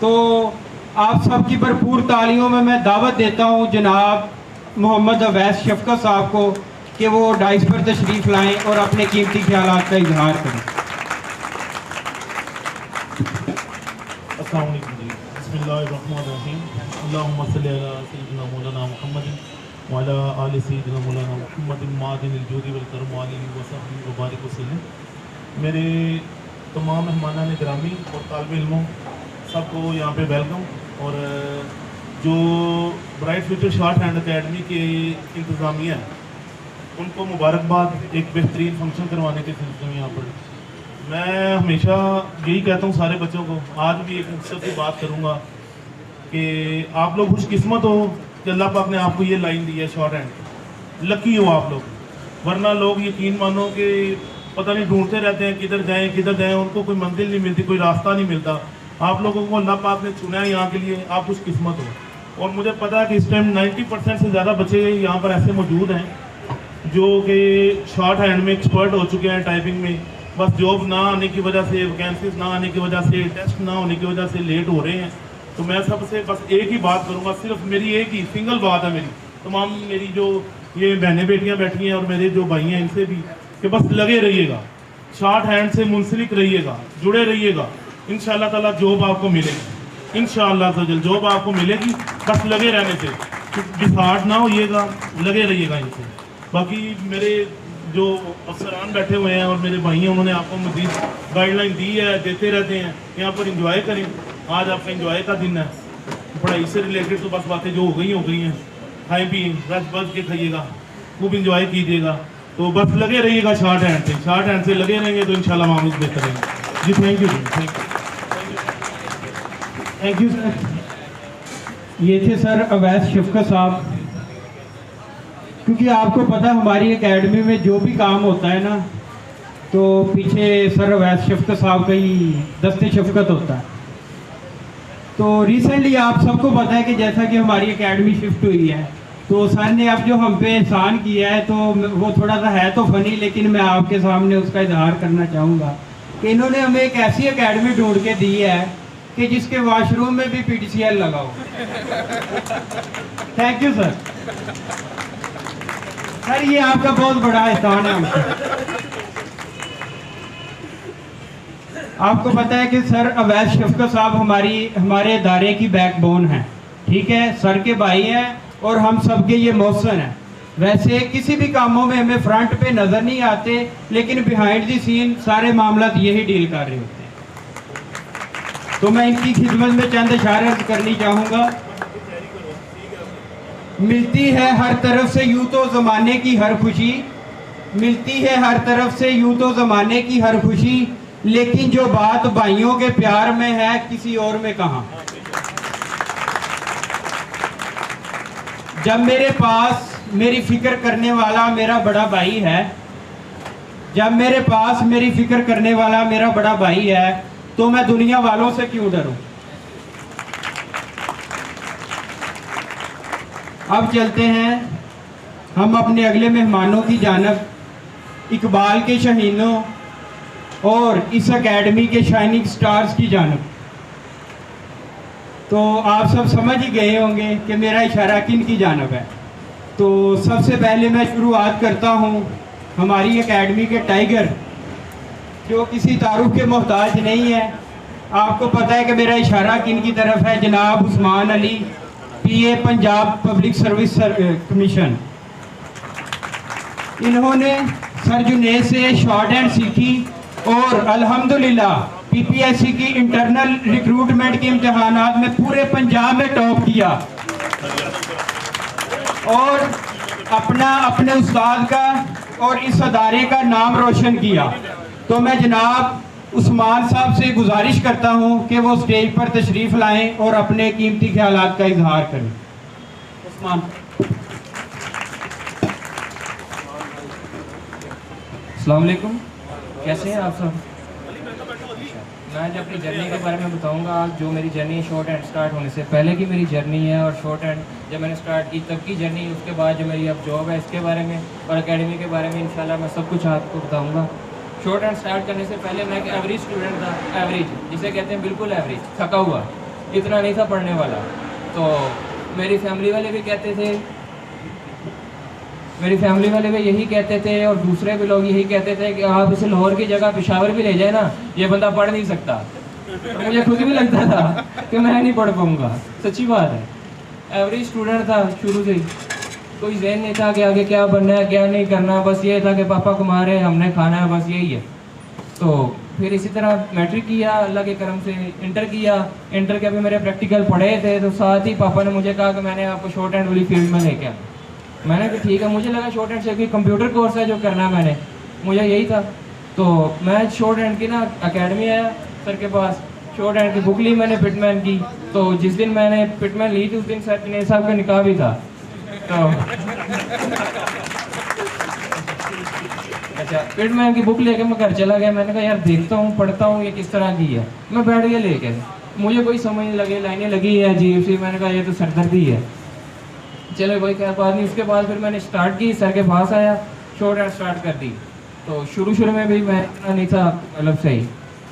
तो आप सब की भरपूर तालियों में मैं दावत देता हूँ जनाब मोहम्मद अवैस शफकत साहब को कि वो डाइस पर तशरीफ़ लाएँ और अपने कीमती ख्यालात का इजहार करें। अस्सलाम वालेकुम जी। बिस्मिल्लाहिर्रहमानिर्रहीम। अल्लाहुम्मा सल्ली अला सय्यिदिना मौलाना मुहम्मदिन व अला आलि सय्यिदिना मौलाना मुहम्मदिन मादिनिल जूदी वल करम व आलिहि व सहबिहि व बारिक वसल्लम। मेरे तमाम मेहमानान गिरामी और तालिब इल्मों सबको यहाँ पे वेलकम। और जो bright future short hand academy के इंतज़ामिया है उनको मुबारकबाद एक बेहतरीन फंक्शन करवाने के सिलसिले में यहाँ पर। मैं हमेशा यही कहता हूँ सारे बच्चों को, आज भी एक मकसद की बात करूँगा कि आप लोग खुशकिस्मत हो कि अल्लाह पाक ने आपको ये लाइन दी है शॉर्ट हैंड। लकी हो आप लोग, वरना लोग यकीन मानो कि पता नहीं ढूंढते रहते हैं किधर जाएं, उनको कोई मंजिल नहीं मिलती, कोई रास्ता नहीं मिलता। आप लोगों को अल्लाह पाक ने चुना है यहाँ के लिए, आप खुशकिस्मत हो। और मुझे पता है कि इस टाइम 90% से ज़्यादा बच्चे यहाँ पर ऐसे मौजूद हैं जो कि शॉर्ट हैंड में एक्सपर्ट हो चुके हैं, टाइपिंग में। बस जॉब ना आने की वजह से, वैकेंसीज ना आने की वजह से, टेस्ट ना होने की वजह से लेट हो रहे हैं। तो मैं सबसे बस एक ही बात करूँगा, सिर्फ मेरी एक ही सिंगल बात है मेरी, तमाम मेरी जो ये बहनें बेटियाँ बैठी हैं और मेरे जो भाई हैं इनसे भी, कि बस लगे रहिएगा, शॉर्ट हैंड से मुंसलिक रहिएगा, जुड़े रहिएगा। इंशाअल्लाह ताला जॉब आपको मिलेगी, इंशाअल्लाह ताला जॉब आपको मिलेगी। बस लगे रहने से, डिसहार्ट ना होइएगा, लगे रहिएगा इनसे। बाकी मेरे जो अफसरान बैठे हुए हैं और मेरे भाई हैं, उन्होंने आपको मज़ीद गाइडलाइन दी है, देते रहते हैं। यहाँ पर इंजॉय करें, आज आपका इंजॉय का दिन है। पढ़ाई से रिलेटेड तो बस बातें जो हो गई हैं। खाएँ पिए, रच बच के खाइएगा, खूब इंजॉय कीजिएगा। तो बस लगे रहिएगा शॉर्ट हैंड से, शॉर्ट हैंड से लगे रहेंगे तो इंशाल्लाह मामूल बेहतर रहेंगे जी। थैंक यू जी, थैंक यू सर। ये थे सर अवैस शफकत साहब। क्योंकि आपको पता हमारी एकेडमी में जो भी काम होता है ना, तो पीछे सर अवैस शफकत साहब का ही दस्ते शफकत होता है। तो रिसेंटली आप सबको पता है कि जैसा कि हमारी एकेडमी शिफ्ट हुई है, तो सर ने अब जो हम पे एहसान किया है, तो वो थोड़ा सा है तो फनी, लेकिन मैं आपके सामने उसका इजहार करना चाहूँगा कि इन्होंने हमें एक ऐसी एकेडमी ढूंढ के दी है कि जिसके वॉशरूम में भी PTCL लगा हो। Thank you sir. सर ये आपका बहुत बड़ा एहसान है हमसे। आपको पता है कि सर अवैस शफकत साहब हमारे इदारे की बैकबोन है, ठीक है, सर के भाई हैं और हम सबके ये मौसन हैं। वैसे किसी भी कामों में हमें फ्रंट पे नज़र नहीं आते, लेकिन बिहाइंड द सीन सारे मामला यही डील कर रहे होते हैं। तो मैं इनकी खिदमत में चंद इशारे अर्ज करनी चाहूँगा। मिलती है हर तरफ से यूँ तो ज़माने की हर खुशी, मिलती है हर तरफ से यूँ तो ज़माने की हर खुशी, लेकिन जो बात भाइयों के प्यार में है किसी और में कहाँ। जब मेरे पास मेरी फिक्र करने वाला मेरा बड़ा भाई है, जब मेरे पास मेरी फिक्र करने वाला मेरा बड़ा भाई है, तो मैं दुनिया वालों से क्यों डरूं। अब चलते हैं हम अपने अगले मेहमानों की जानब, इकबाल के शहीनों और इस एकेडमी के शाइनिंग स्टार्स की जानब। तो आप सब समझ ही गए होंगे कि मेरा इशारा किन की जानब है। तो सबसे पहले मैं शुरुआत करता हूँ हमारी एकेडमी के टाइगर, जो किसी तारुफ के मोहताज नहीं है। आपको पता है कि मेरा इशारा किन की तरफ है, जनाब उस्मान अली, पीए पंजाब पब्लिक सर्विस कमीशन। इन्होंने सर जुनेद से शॉर्ट हैंड सीखी और अल्हम्दुलिल्लाह पीपीएससी की इंटरनल रिक्रूटमेंट के इम्तिहानात में पूरे पंजाब में टॉप किया और अपने उस्ताद का और इस अदारे का नाम रोशन किया। तो मैं जनाब उस्मान साहब से गुजारिश करता हूं कि वो स्टेज पर तशरीफ़ लाएं और अपने कीमती ख्यालात का इजहार करें। उस्मान। अस्सलाम वालेकुम, कैसे हैं आप सब? मैं जब अपनी जर्नी के बारे में बताऊंगा, जो मेरी जर्नी शॉर्ट हैंड स्टार्ट होने से पहले की मेरी जर्नी है और शॉर्ट हैंड जब मैंने स्टार्ट की तब की जर्नी, उसके बाद जो मेरी अब जॉब है इसके बारे में और एकेडमी के बारे में इंशाल्लाह मैं सब कुछ आपको बताऊंगा। शॉर्ट हैंड स्टार्ट करने से पहले मैं एक एवरेज स्टूडेंट था, एवरेज जिसे कहते हैं बिल्कुल एवरेज, थका हुआ, इतना नहीं था पढ़ने वाला। तो मेरी फैमिली वाले भी कहते थे, यही कहते थे और दूसरे भी लोग यही कहते थे कि आप इसे लाहौर की जगह पेशावर भी ले जाए ना, ये बंदा पढ़ नहीं सकता। तो मुझे खुद भी लगता था कि मैं नहीं पढ़ पाऊँगा, सच्ची बात है। एवरेज स्टूडेंट था शुरू से ही, कोई ज़हन नहीं था कि आगे क्या बनना है क्या नहीं करना, बस ये था कि पापा कमा रहे हमने खाना है, बस यही है। तो फिर इसी तरह मैट्रिक किया, अल्लाह के करम से इंटर किया। इंटर के अभी मेरे प्रैक्टिकल पढ़े थे, तो साथ ही पापा ने मुझे कहा कि मैंने आपको शॉर्ट हैंड वाली फील्ड में लेके आया। मैंने कहा ठीक है, मुझे लगा शॉर्ट हैंड से कोई कंप्यूटर कोर्स है जो करना है, मुझे यही था। तो मैं शॉर्ट हैंड की ना एकेडमी आया सर के पास, शॉर्ट हैंड की बुक ली मैंने पिटमैन की। तो जिस दिन मैंने पिटमैन ली थी उस दिन सर जुनेद साहब का निकाह भी था। तो अच्छा, पिटमैन की बुक लेके मैं घर चला गया। मैंने कहा यार देखता हूँ, पढ़ता हूँ ये किस तरह की है। मैं बैठ गया लेके, मुझे कोई समझ नहीं लगे, लाइनें लगी है अजीब सी। मैंने कहा ये तो सरदर्दी है, चलो कोई क्या बात नहीं। उसके बाद फिर मैंने स्टार्ट की, सर के पास आया, शॉर्ट हैंड स्टार्ट कर दी। तो शुरू में भी मैं इतना नहीं था मतलब सही,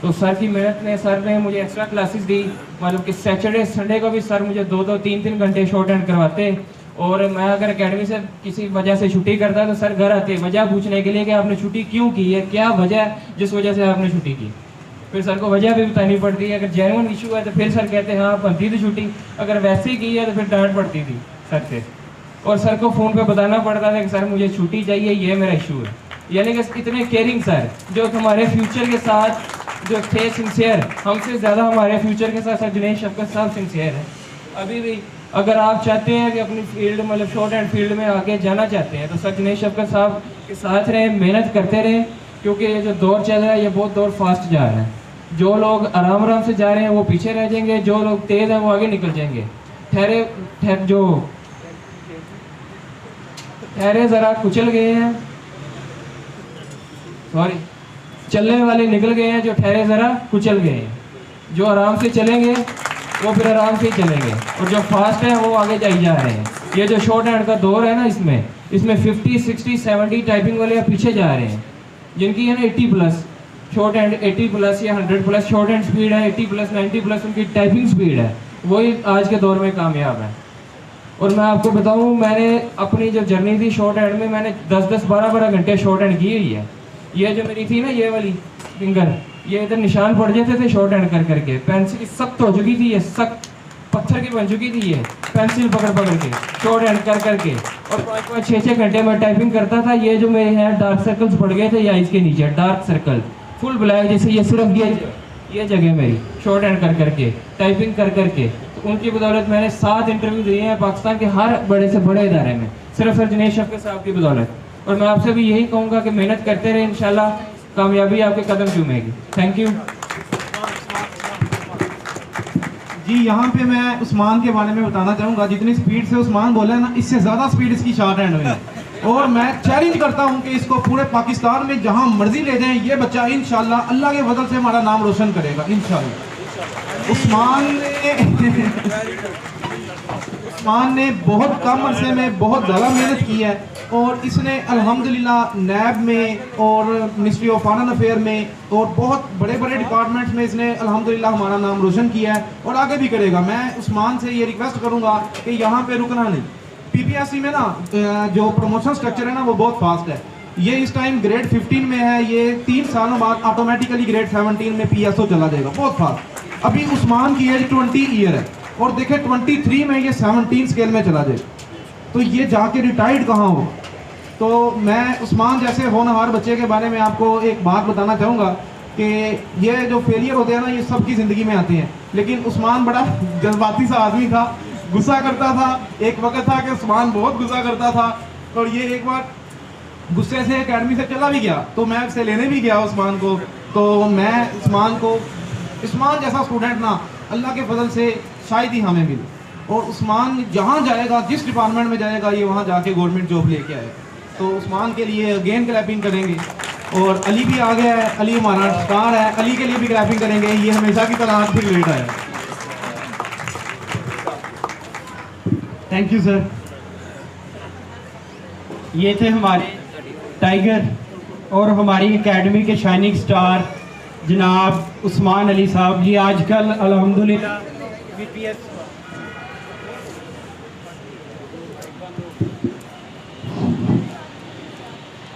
तो सर की मेहनत ने, सर ने मुझे एक्स्ट्रा क्लासेस दी, मतलब कि सैटरडे संडे को भी सर मुझे 2-2 3-3 घंटे शॉर्ट हैंड करवाते। और मैं अगर एकेडमी से किसी वजह से छुट्टी करता तो सर घर आते वजह पूछने के लिए कि आपने छुट्टी क्यों की है, क्या वजह है जिस वजह से आपने छुट्टी की। फिर सर को वजह भी बतानी पड़ती है, अगर जेन्युइन इशू है तो फिर सर कहते हैं हाँ बनती थी छुट्टी, अगर वैसे ही की है तो फिर डांट पड़ती थी सर से। और सर को फ़ोन पे बताना पड़ता था कि सर मुझे छुट्टी चाहिए, ये मेरा इशू है। यानी कि इतने केयरिंग सर, जो हमारे फ्यूचर के साथ जो थे सिंसियर, हमसे ज़्यादा हमारे फ्यूचर के साथ सर जुनेद शफकत साहब सिंसियर है अभी भी। अगर आप चाहते हैं कि अपनी फील्ड मतलब शॉर्ट हैंड फील्ड में आगे जाना चाहते हैं तो सर जुनेद शफकत साहब के साथ रहें, मेहनत करते रहें, क्योंकि ये जो दौर चल रहा है ये बहुत दौर फास्ट जा रहा है। जो लोग आराम से जा रहे हैं वो पीछे रह जाएंगे, जो लोग तेज़ हैं वो आगे निकल जाएंगे। ठहरे ज़रा कुचल गए हैं, सॉरी, चलने वाले निकल गए हैं, जो ठहरे ज़रा कुचल गए हैं। जो आराम से चलेंगे वो फिर आराम से ही चलेंगे, और जो फास्ट है वो आगे जाई जा रहे हैं। ये जो शॉर्ट हैंड का दौर है ना, इसमें 50, 60, 70 टाइपिंग वाले पीछे जा रहे हैं, जिनकी है ना 80+ शॉर्ट हैंड, 80+ या 100+ शॉर्ट हैंड स्पीड है, 80+, 90+ उनकी टाइपिंग स्पीड है, वही आज के दौर में कामयाब है। और मैं आपको बताऊं, मैंने अपनी जो जर्नी थी शॉर्ट हैंड में, मैंने 10-10, 12-12 घंटे शॉर्ट हैंड की हुई है। ये जो मेरी थी ना ये वाली फिंगर, ये इधर निशान पड़ जाते थे शॉर्ट हैंड कर करके, पेंसिल सख्त हो चुकी थी, ये सख्त पत्थर की बन चुकी थी, ये पेंसिल पकड़ के शॉर्ट हैंड कर करके, और 5-5, 6-6 घंटे में टाइपिंग करता था। ये जो मेरे हैं डार्क सर्कल्स पड़ गए थे ये आइज के नीचे, डार्क सर्कल फुल ब्लैक, जैसे ये सिर्फ ये जगह मेरी शॉर्ट हैंड कर करके टाइपिंग कर करके। तो उनकी बदौलत मैंने 7 इंटरव्यू दिए हैं पाकिस्तान के हर बड़े से बड़े इदारे में, सिर्फ सर जुनेद शफकत साहब की बदौलत। और मैं आपसे भी यही कहूँगा कि मेहनत करते रहे, इंशाल्लाह कामयाबी आपके कदम चूमेगी। थैंक यू जी। यहाँ पे मैं उस्मान के बारे में बताना चाहूँगा, जितनी स्पीड से उस्मान बोला है ना, इससे ज़्यादा स्पीड इसकी शॉर्ट हैंड हुई है। और मैं चैलेंज करता हूँ कि इसको पूरे पाकिस्तान में जहाँ मर्जी ले जाएं, ये बच्चा इंशाल्लाह अल्लाह के फजल से हमारा नाम रोशन करेगा इंशाल्लाह। उस्मान ने उस्मान ने बहुत कम अरसे में बहुत ज़्यादा मेहनत की है और इसने अल्हम्दुलिल्लाह नैब में और मिनिस्ट्री ऑफ फॉरेन अफेयर में और बहुत बड़े बड़े डिपार्टमेंट्स में इसने अल्हम्दुलिल्लाह हमारा नाम रोशन किया है और आगे भी करेगा। मैं उस्मान से ये रिक्वेस्ट करूँगा कि यहाँ पे रुकना नहीं। PPSC में ना जो प्रमोशन स्ट्रक्चर है ना वो बहुत फास्ट है। ये इस टाइम ग्रेड 15 में है, ये 3 सालों बाद ऑटोमेटिकली ग्रेड 17 में PSO चला जाएगा, बहुत फास्ट। अभी उस्मान की एज 20 ईयर है और देखे 23 में ये 17 स्केल में चला जाएगा, तो ये जाके रिटायर्ड कहाँ हो। तो मैं उस्मान जैसे होनहार बच्चे के बारे में आपको एक बात बताना चाहूँगा कि ये जो फेलियर होते हैं ना ये सबकी ज़िंदगी में आते हैं, लेकिन उस्मान बड़ा जज्बाती सा आदमी था, गुस्सा करता था। एक वक्त था कि उस्मान बहुत गुस्सा करता था और ये एक बार गुस्से से एकेडमी से चला भी गया, तो मैं उससे लेने भी गया उस्मान को। तो मैं उस्मान जैसा स्टूडेंट ना अल्लाह के फजल से शायद ही हमें मिले, और उस्मान जहाँ जाएगा, जिस डिपार्टमेंट में जाएगा, ये वहाँ जाके गवर्नमेंट जॉब लेके आएगा। तो उस्मान के लिए अगेन क्लैपिंग करेंगे। और अली भी आ गया है, अली हमारा स्टार है, अली के लिए भी क्लैपिंग करेंगे। ये हमेशा की तरह आज फिर लेट आया। Thank you sir. ये थे हमारे टाइगर और हमारी एकेडमी के शाइनिंग स्टार जनाब उस्मान अली साहब। ये आजकल अल्हम्दुलिल्लाह PPSC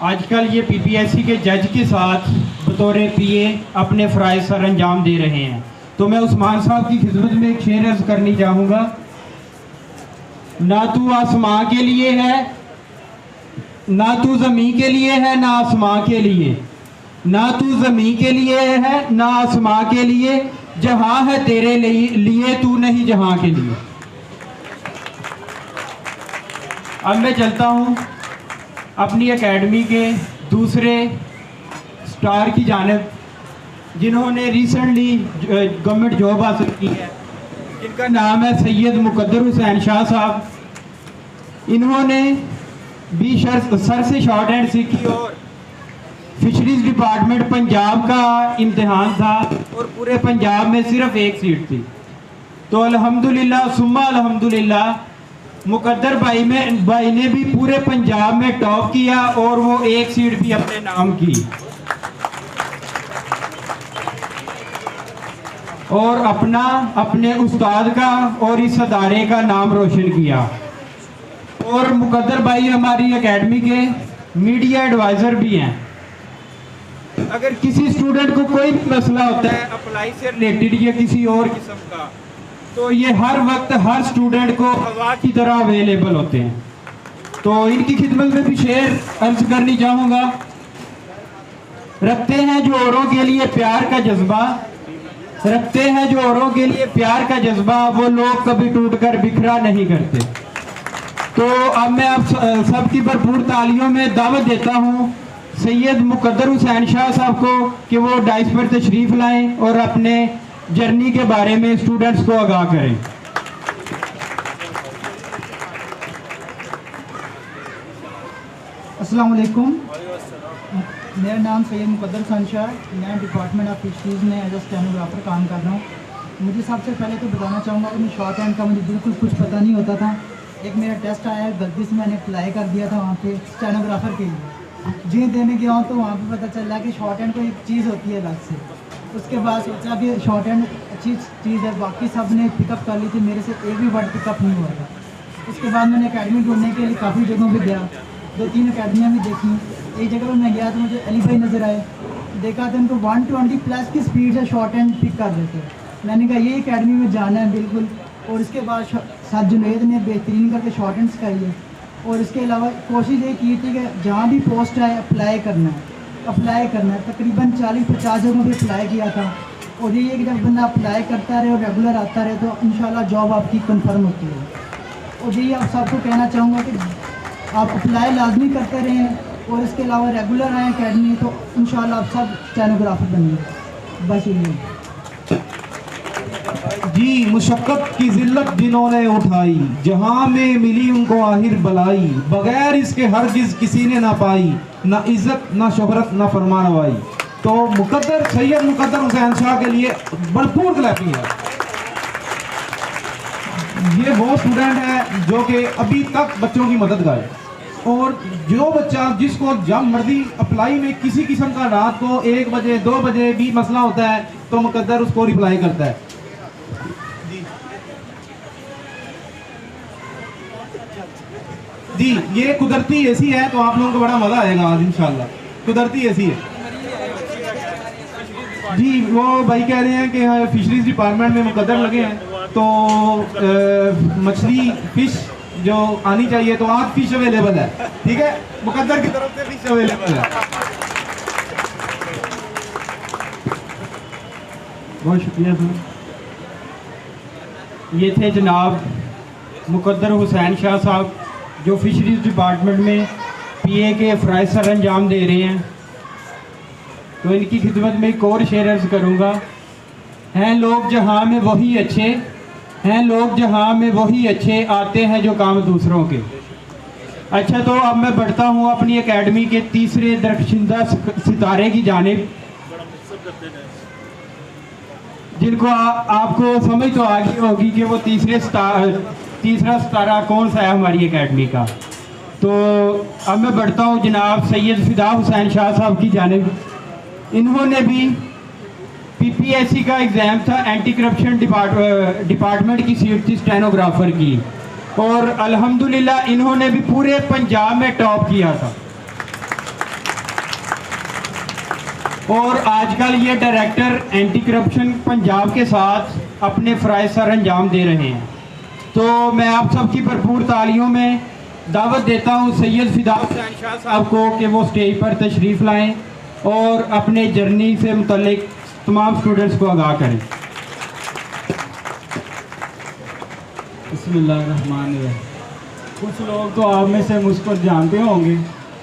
आजकल ये PPSC के जज के साथ बतौर PA अपने फ़राइज़ सर अंजाम दे रहे हैं। तो मैं उस्मान साहब की खिदमत में एक शेर अर्ज़ करनी चाहूँगा। ना तू आसमां के लिए है, ना तू ज़मीं के लिए है, ना आसमां के लिए, ना तू ज़मीं के लिए है, ना आसमां के लिए, जहाँ है तेरे लिए तू नहीं जहाँ के लिए। अब मैं चलता हूँ अपनी एकेडमी के दूसरे स्टार की जानिब, जिन्होंने रिसेंटली गवर्नमेंट जॉब हासिल की है, जिनका नाम है सैयद मुकद्दर हुसैन शाह साहब। इन्होंने भी सर से शॉर्ट हैंड सीखी और फिशरीज डिपार्टमेंट पंजाब का इम्तिहान था और पूरे पंजाब में सिर्फ एक सीट थी। तो अल्हम्दुलिल्लाह सुम्मा अल्हम्दुलिल्लाह मुकद्दर भाई ने भी पूरे पंजाब में टॉप किया और वो एक सीट भी अपने नाम की और अपने उस्ताद का और इस अदारे का नाम रोशन किया। और मुकद्दर भाई हमारी एकेडमी के मीडिया एडवाइज़र भी हैं। अगर किसी स्टूडेंट को कोई भी मसला होता है अप्लाई से रिलेटेड या किसी और किस्म का, तो ये हर वक्त हर स्टूडेंट को हवा की तरह अवेलेबल होते हैं। तो इनकी खिदमत में भी शेर अर्ज करनी चाहूँगा। रखते हैं जो औरों के लिए प्यार का जज्बा, रखते हैं जो औरों के लिए प्यार का जज्बा, वो लोग कभी टूटकर बिखरा नहीं करते। तो अब मैं आप सबकी भरपूर तालियों में दावत देता हूँ सैयद मुकद्दर हुसैन शाह साहब को कि वो डाइस पर तशरीफ़ लाएं और अपने जर्नी के बारे में स्टूडेंट्स को आगाह करें। अस्सलाम वालेकुम। मेरा नाम सैयद मुकद्दर हुसैन शाह, मैं डिपार्टमेंट ऑफ फिशरीज़ में एज अ स्टेनोग्राफर काम कर रहा हूँ। मुझे सबसे पहले तो बताना चाहूँगा कि मैं शॉर्ट हैंड का मुझे बिल्कुल कुछ पता नहीं होता था। एक मेरा टेस्ट आया, गलती से मैंने अप्लाई कर दिया था वहाँ पे स्टेनोग्राफर के लिए। जी देने गया हूँ तो वहाँ पे पता चल रहा कि शॉर्ट हैंड कोई एक चीज़ होती है अलग से। उसके बाद सोचा कि शॉर्ट हैंड अच्छी चीज़ है, बाकी सब ने पिकअप कर ली थी, मेरे से एक भी वर्ड पिकअप नहीं हुआ था। उसके बाद मैंने अकेडमी ढूंढने के लिए काफ़ी जगहों पे गया, 2-3 अकेडमियाँ भी देखी। एक जगह पर मैं गया तो मुझे अली भाई नज़र आए, देखा तो उनको 120 प्लस की स्पीड से शॉर्ट हैंड पिक कर देते हैं। मैंने कहा ये अकेडमी में जाना है बिल्कुल। और इसके बाद सर जुनैद ने बेहतरीन करके शॉर्ट हैंड सिखाई है। और इसके अलावा कोशिश ये की थी कि जहाँ भी पोस्ट आए अप्लाई करना है। तकरीबन 40-50 जगहों पे अप्लाई किया था। और ये कि जब बंदा अप्लाई करता रहे और रेगुलर आता रहे तो इंशाल्लाह जॉब आपकी कंफर्म होती है। और यही आप सबको कहना चाहूँगा कि आप अप्लाई लाजमी करते रहें और इसके अलावा रेगुलर आएँ अकेडमी, तो इंशाल्लाह आप सब स्टेनोग्राफर बनेंगे। बस यही जी। मुशक्क़त की जिल्लत जिन्होंने उठाई, जहाँ में मिली उनको आखिर बलाई, बगैर इसके हरगिज़ किसी ने ना पाई, ना इज्जत ना शोहरत ना फरमानवाई। तो सैयद मुकद्दर हुसैन शाह के लिए भरपूर क्लैपिंग है। ये वो स्टूडेंट है जो कि अभी तक बच्चों की मदद करे, और जो बच्चा जिसको जब मर्जी अप्लाई में किसी किस्म का रात को 1 बजे 2 बजे भी मसला होता है तो मुकद्दर उसको रिप्लाई करता है। जी ये कुदरती एसी है तो आप लोगों को बड़ा मजा आएगा आज इंशाल्लाह। कुदरती एसी है जी। वो भाई कह रहे हैं कि फिशरीज डिपार्टमेंट में मुकद्दर लगे हैं तो मछली फिश जो आनी चाहिए, तो आज फिश अवेलेबल है, ठीक है, मुकद्दर की तरफ से फिश अवेलेबल है। बहुत शुक्रिया सर। ये थे जनाब मुकद्दर हुसैन शाह साहब जो फिशरीज डिपार्टमेंट में पीए के फ़राइज़ सर अंजाम दे रहे हैं। तो इनकी खिदमत में एक और शेर अर्ज़ करूँगा। हैं लोग जहाँ में वही अच्छे, हैं लोग जहाँ में वही अच्छे, आते हैं जो काम दूसरों के। अच्छा, तो अब मैं बढ़ता हूँ अपनी एकेडमी के तीसरे दरख्शिंदा सितारे की जानिब, जिनको आपको समझ तो आ गई होगी कि वो तीसरा सितारा कौन सा है हमारी एकेडमी का। तो अब मैं बढ़ता हूँ जनाब सैयद फिदा हुसैन शाह साहब की जानिब। इन्होंने भी पीपीएससी का एग्ज़ाम था, एंटी करप्शन डिपार्टमेंट की सीट थी स्टेनोग्राफर की, और अल्हम्दुलिल्लाह इन्होंने भी पूरे पंजाब में टॉप किया था। और आजकल ये डायरेक्टर एंटी करप्शन पंजाब के साथ अपने फ़राइज़ सर अंजाम दे रहे हैं। तो मैं आप सबकी भरपूर तालियों में दावत देता हूँ सैयद फिदा हुसैन शाह साहब को कि वो स्टेज पर तशरीफ़ लाएं और अपने जर्नी से मुतल्लिक तमाम स्टूडेंट्स को आगाह करें। बिस्मिल्लाहिर्रहमानिर्रहीम। कुछ लोग तो आप में से मुझको जानते होंगे,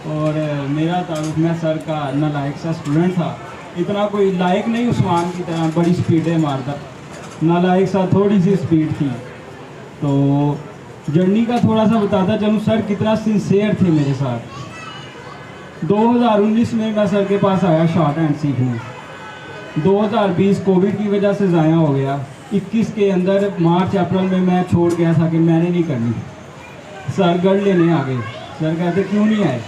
और मेरा ताल्लुक़, मैं सर का नालायक सा स्टूडेंट था। इतना कोई लायक नहीं उस्मान की तरह बड़ी स्पीडें मारता, नालायक सा थोड़ी सी स्पीड थी। तो जर्नी का थोड़ा सा बताता चलूँ, सर कितना सिंसियर थे मेरे साथ। 2019 में मैं सर के पास आया शॉर्ट हैंड सीखने। 2020 कोविड की वजह से ज़ाया हो गया। 21 के अंदर मार्च अप्रैल में मैं छोड़ गया था कि मैंने नहीं करनी। सर गढ़ लेने आ गए। सर कहते क्यों नहीं आए?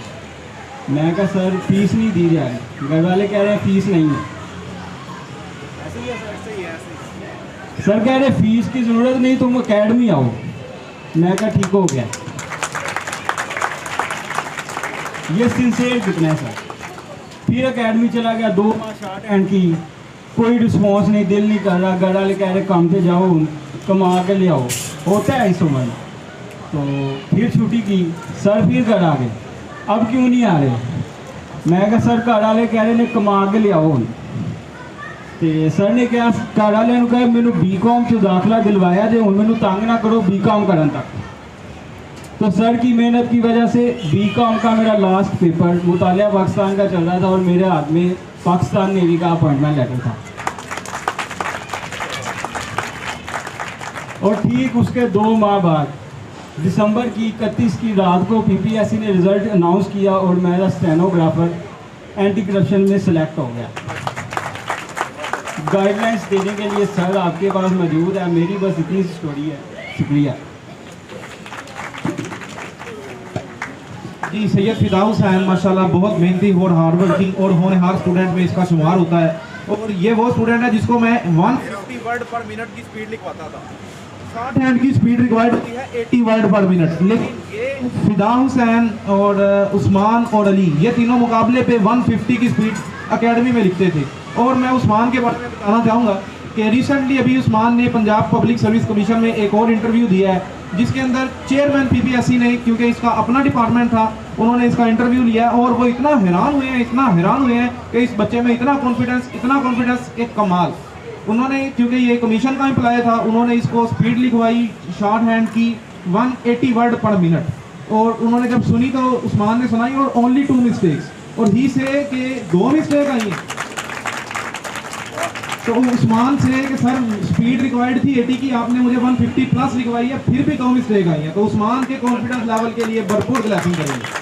मैं कहा सर फीस नहीं दी जा रही। घर वाले कह रहे हैं फीस नहीं है। सर कह रहे फीस की ज़रूरत नहीं, तुम अकेडमी आओ। मैं कहा ठीक हो गया। ये सिंसियर कितना है सर। फिर अकेडमी चला गया, 2 माह शॉर्ट हैंड की, कोई रिस्पॉन्स नहीं, दिल नहीं कर रहा। घर वाले कह रहे काम पे जाओ, कमा के ले आओ, होता है इस उम्र। तो फिर छुट्टी की, सर फिर घर आ गए। अब क्यों नहीं आ रहे? मैं कहा सर घर वाले कह रहे ने कमा के ले आओ। तो सर ने क्या घर वाले कहा मैंने बीकॉम से दाखिला दिलवाया जो हूँ मैंने तंग ना करो बीकॉम करन तक। तो सर की मेहनत की वजह से बीकॉम का मेरा लास्ट पेपर मुतालिया पाकिस्तान का चल रहा था और मेरे हाथ में पाकिस्तान नेवी का अपॉइंटमेंट लेटर था। और ठीक उसके 2 माह बाद दिसंबर की 31 की रात को पीपीएससी ने रिज़ल्ट अनाउंस किया और मेरा स्टेनोग्राफर एंटी करप्शन में सिलेक्ट हो गया। गाइडलाइंस देने के लिए सर आपके पास मौजूद है। मेरी बस इतनी स्टोरी है। शुक्रिया जी। सैयद फिदा हुसैन माशाल्लाह बहुत मेहनती और हार्ड वर्किंग और होनहार स्टूडेंट में इसका शुमार होता है। और ये वो स्टूडेंट है जिसको मैं 150 वर्ड पर मिनट की स्पीड लिखवाता था। शॉर्ट हैंड की स्पीड रिक्वायर्ड होती है 80 वर्ड पर मिनट, लेकिन ये फिदा हुसैन और उस्मान और अली ये तीनों मुकाबले पे 150 की स्पीड एकेडमी में लिखते थे। और मैं उस्मान के बारे में बताना चाहूँगा कि रिसेंटली अभी उस्मान ने पंजाब पब्लिक सर्विस कमीशन में एक और इंटरव्यू दिया है जिसके अंदर चेयरमैन पीपीएससी ने, क्योंकि इसका अपना डिपार्टमेंट था, उन्होंने इसका इंटरव्यू लिया और वो इतना हैरान हुए हैं कि इस बच्चे में इतना कॉन्फिडेंस एक कमाल। उन्होंने, क्योंकि ये कमीशन का एम्प्लॉय था, उन्होंने इसको स्पीड लिखवाई शॉर्ट हैंड की 180 वर्ड पर मिनट। और उन्होंने जब सुनी तो उस्मान ने सुनाई और ओनली 2 मिस्टेक्स, और ही से कि 2 मिस्टेक आई हैं। तो उस्मान से कि सर स्पीड रिक्वायर्ड थी 80 की, आपने मुझे 150 प्लस लिखवाई है, फिर भी 2 मिस्टेक आई है। तो उस्मान के कॉन्फिडेंस लेवल के लिए भरपूर क्लैपिंग करेंगे।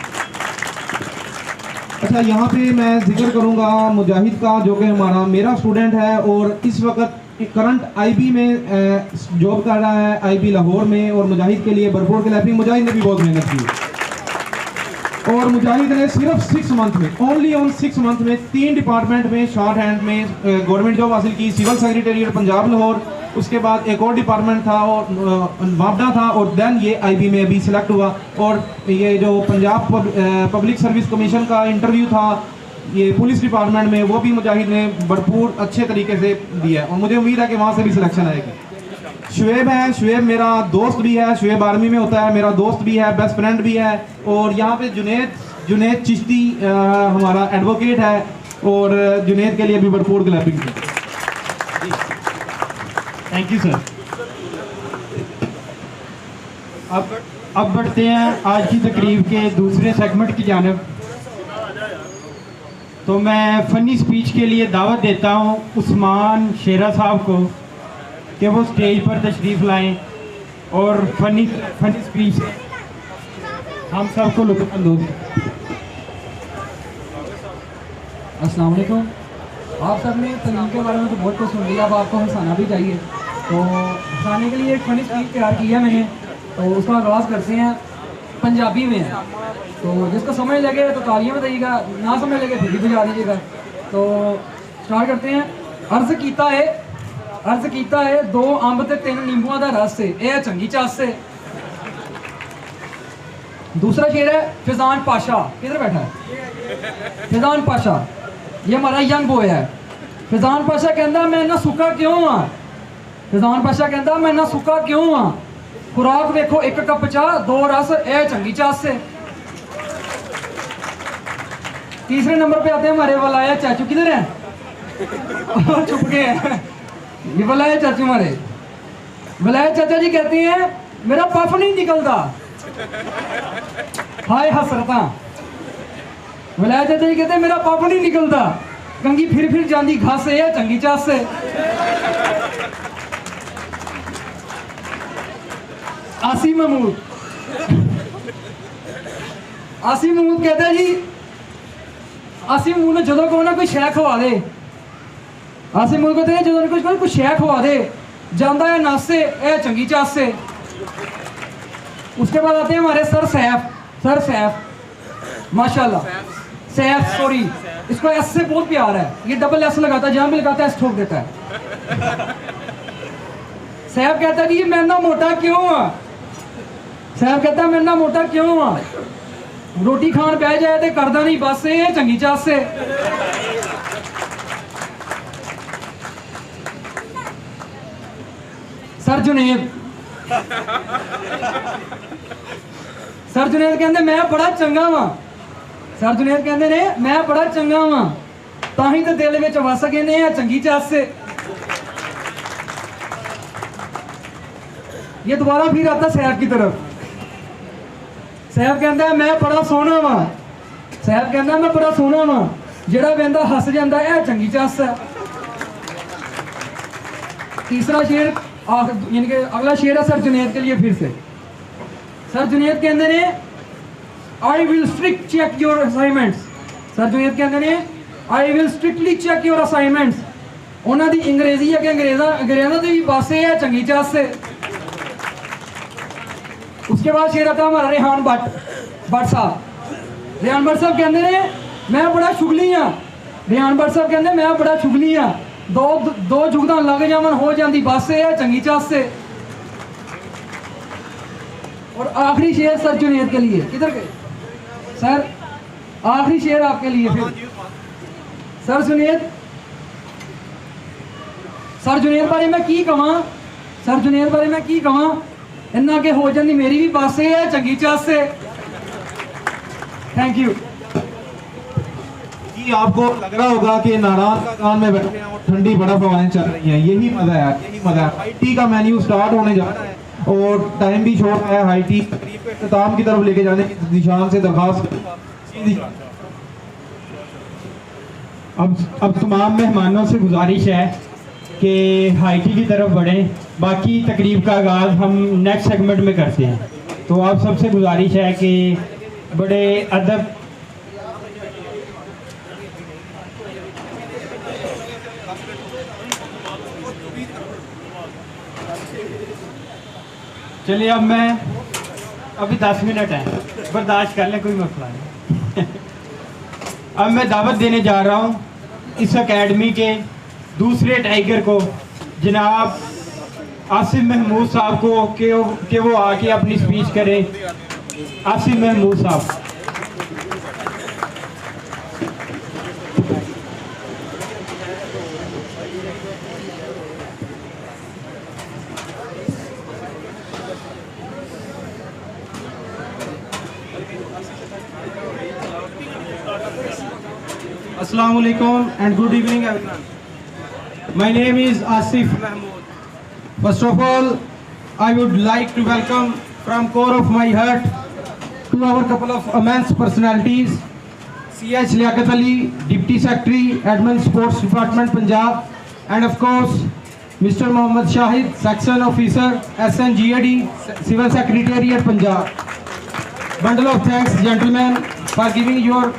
अच्छा, यहाँ पे मैं जिक्र करूँगा मुजाहिद का, जो कि मेरा स्टूडेंट है और इस वक्त करंट आईबी में जॉब कर रहा है, आईबी लाहौर में। और मुजाहिद के लिए भरपूर क्लैपिंग। मुजाहिद ने भी बहुत मेहनत की और मुजाहिद ने सिर्फ 6 मंथ में, ओनली ऑन 6 मंथ में 3 डिपार्टमेंट में शॉर्ट हैंड में गवर्नमेंट जॉब हासिल की। सिविल सेक्रेटेरिएट पंजाब लाहौर, उसके बाद एक और डिपार्टमेंट था और वापडा था, और देन ये आईबी में अभी सिलेक्ट हुआ। और ये जो पंजाब पब्लिक सर्विस कमीशन का इंटरव्यू था ये पुलिस डिपार्टमेंट में, वो भी मुजाहिद ने भरपूर अच्छे तरीके से दिया है और मुझे उम्मीद है कि वहाँ से भी सिलेक्शन आएगी। शुएब है, शुएब मेरा दोस्त भी है, शुएब आर्मी में होता है, मेरा दोस्त भी है, बेस्ट फ्रेंड भी है। और यहाँ पे जुनेद चिश्ती हमारा एडवोकेट है और जुनेद के लिए भी भरपूर क्लैपिंग। Thank you sir. अब बढ़ते हैं आज की तकरीब के दूसरे सेगमेंट की जानिब। तो मैं फ़नी स्पीच के लिए दावत देता हूं उस्मान शेरा साहब को कि वो स्टेज पर तशरीफ़ लाएं और फ़नी स्पीच हम सबको लुत्फ़अंदोज़। अस्सलाम वालेकुम। आप सब ने तलीम के बारे में तो बहुत कुछ सुन लिया, अब आपको हंसाना भी चाहिए। तो हंसाने के लिए एक फ़नी स्पीच तैयार की है मैंने, तो उसका आगाज़ करते हैं। पंजाबी में है, तो जिसको समझ लगे तो तालियां बताइएगा, ना समझ लगे फिर भी बजा दीजिएगा। तो स्टार्ट करते हैं। अर्ज़ कीता है 2 अंब ते 3 नींबुआं दा रस से, यह चंगी चस से। दूसरा शेर है फिजान पाशा, किधर बैठा है फिजान पाशा, ये हमारा यंग बॉय है। फिजान पाशा कहता मैं ना सुक्का क्यों हाँ, फिजान पाशा कहता मैं ना सुक्का क्यों हाँ, खुराक देखो 1 कप चाह 2 रस, ए चंगी चस से। तीसरे नंबर पे आते हैं हमारे वलाया चाचू, किधर है छुप गए हैं। ये वलाया चाचू हमारे, वलाया चाचा जी कहते हैं मेरा पफ नहीं निकलता, हाय हसरता। वलाया चाचा जी कहते हैं मेरा पफ नहीं निकलता, कंगी फिर जाती घास से, या चंगी चस से। आसिम महमूद कहता है जी, आसिम महमूद ने जो को ना कोई शै खवा दे, आसिम महमूद कहते हैं जो कोई शै खवा दे जाता है नस से, ए चंगी चस से। उसके बाद आते हैं हमारे सर सैफ माशाल्लाह, सैफ सॉरी, इसको एस से बहुत प्यार है, ये डबल एस लगाता है, जहां भी लगाता है एस ठोक देता है। सैफ कहता है जी मैं ना मोटा क्यों हाँ, सैफ कहता है मैं ना मोटा क्यों हाँ, रोटी खान पै जाए तो करदा नहीं बस, ये चंगी चस से। सर जुनेद कहते मैं बड़ा चंगा वा, सर जुनेद कहते ने मैं बड़ा चंगा वा, ताही तो दिल में वस गए ने चंगी चस से। ये दोबारा फिर आता सैफ की तरफ, सैफ कहता मैं बड़ा सोहना वा, सैफ कहता मैं बड़ा सोहना वा, जेड़ा बंदा हस जाता है चंगी चस है। तीसरा शेर यानी कि अगला शेर है सर जुनेद के लिए फिर से। सर जुनेद कहते ने I will strict check your assignments, sir Junaid कहते ने I will strictly check your assignments. उन्होंने दी अंग्रेजी है कि अंग्रेजों की भी पासे है चंगी चस से। उसके बाद शेर आता हमारा रेहान भट्ट साहब। रेहान भट्ट साहब कहते ने मैं बड़ा शुगली हाँ, रेहान भट्ट साहब कहते मैं बड़ा शुगली हाँ, दो जुगदा लग जावन हो जाती बस है चंगी चस से। और आखिरी शेर सर जुनेद के लिए, किधर गए सर, आखिरी शेर आपके लिए फिर सर जुनेद बारे मैं की कहां, सर जुनेद बारे मैं की कहां, इन्ना के हो जाती मेरी भी बस है चंगी चस से। थैंक यू जी। आपको लग रहा होगा कि नारायण का कान में बैठे हैं और ठंडी बर्फ हवाएं चल रही हैं, यही मजा है, यही मजा है। हाई टी का मेन्यू स्टार्ट होने जा रहा है और टाइम भी शॉर्ट है। हाई टी तकरीब को इख्तिताम की तरफ लेके जाने की निशान से दरखास्त। अब तमाम मेहमानों से गुजारिश है कि हाई टी की तरफ बढ़ें, बाकी तकरीब का आगाज़ हम नेक्स्ट सेगमेंट में करते हैं। तो आप सबसे गुजारिश है कि बड़े अदब चलिए अब मैं अभी 10 मिनट हैं, बर्दाश्त कर लें, कोई मसला नहीं। अब मैं दावत देने जा रहा हूँ इस एकेडमी के दूसरे टाइगर को, जनाब आसिफ महमूद साहब को, कि वो आके अपनी स्पीच करें। आसिफ महमूद साहब। Assalamu alaikum and good evening everyone. My name is Asif Mahmood. First of all, I would like to welcome from core of my heart to our couple of immense personalities, CH Liaquat Ali, Deputy Secretary, Admin Sports Department Punjab, and of course Mr. Mohammad Shahid, Section Officer, SNGAD, Civil Secretariat Punjab. Bundle of thanks gentlemen for giving your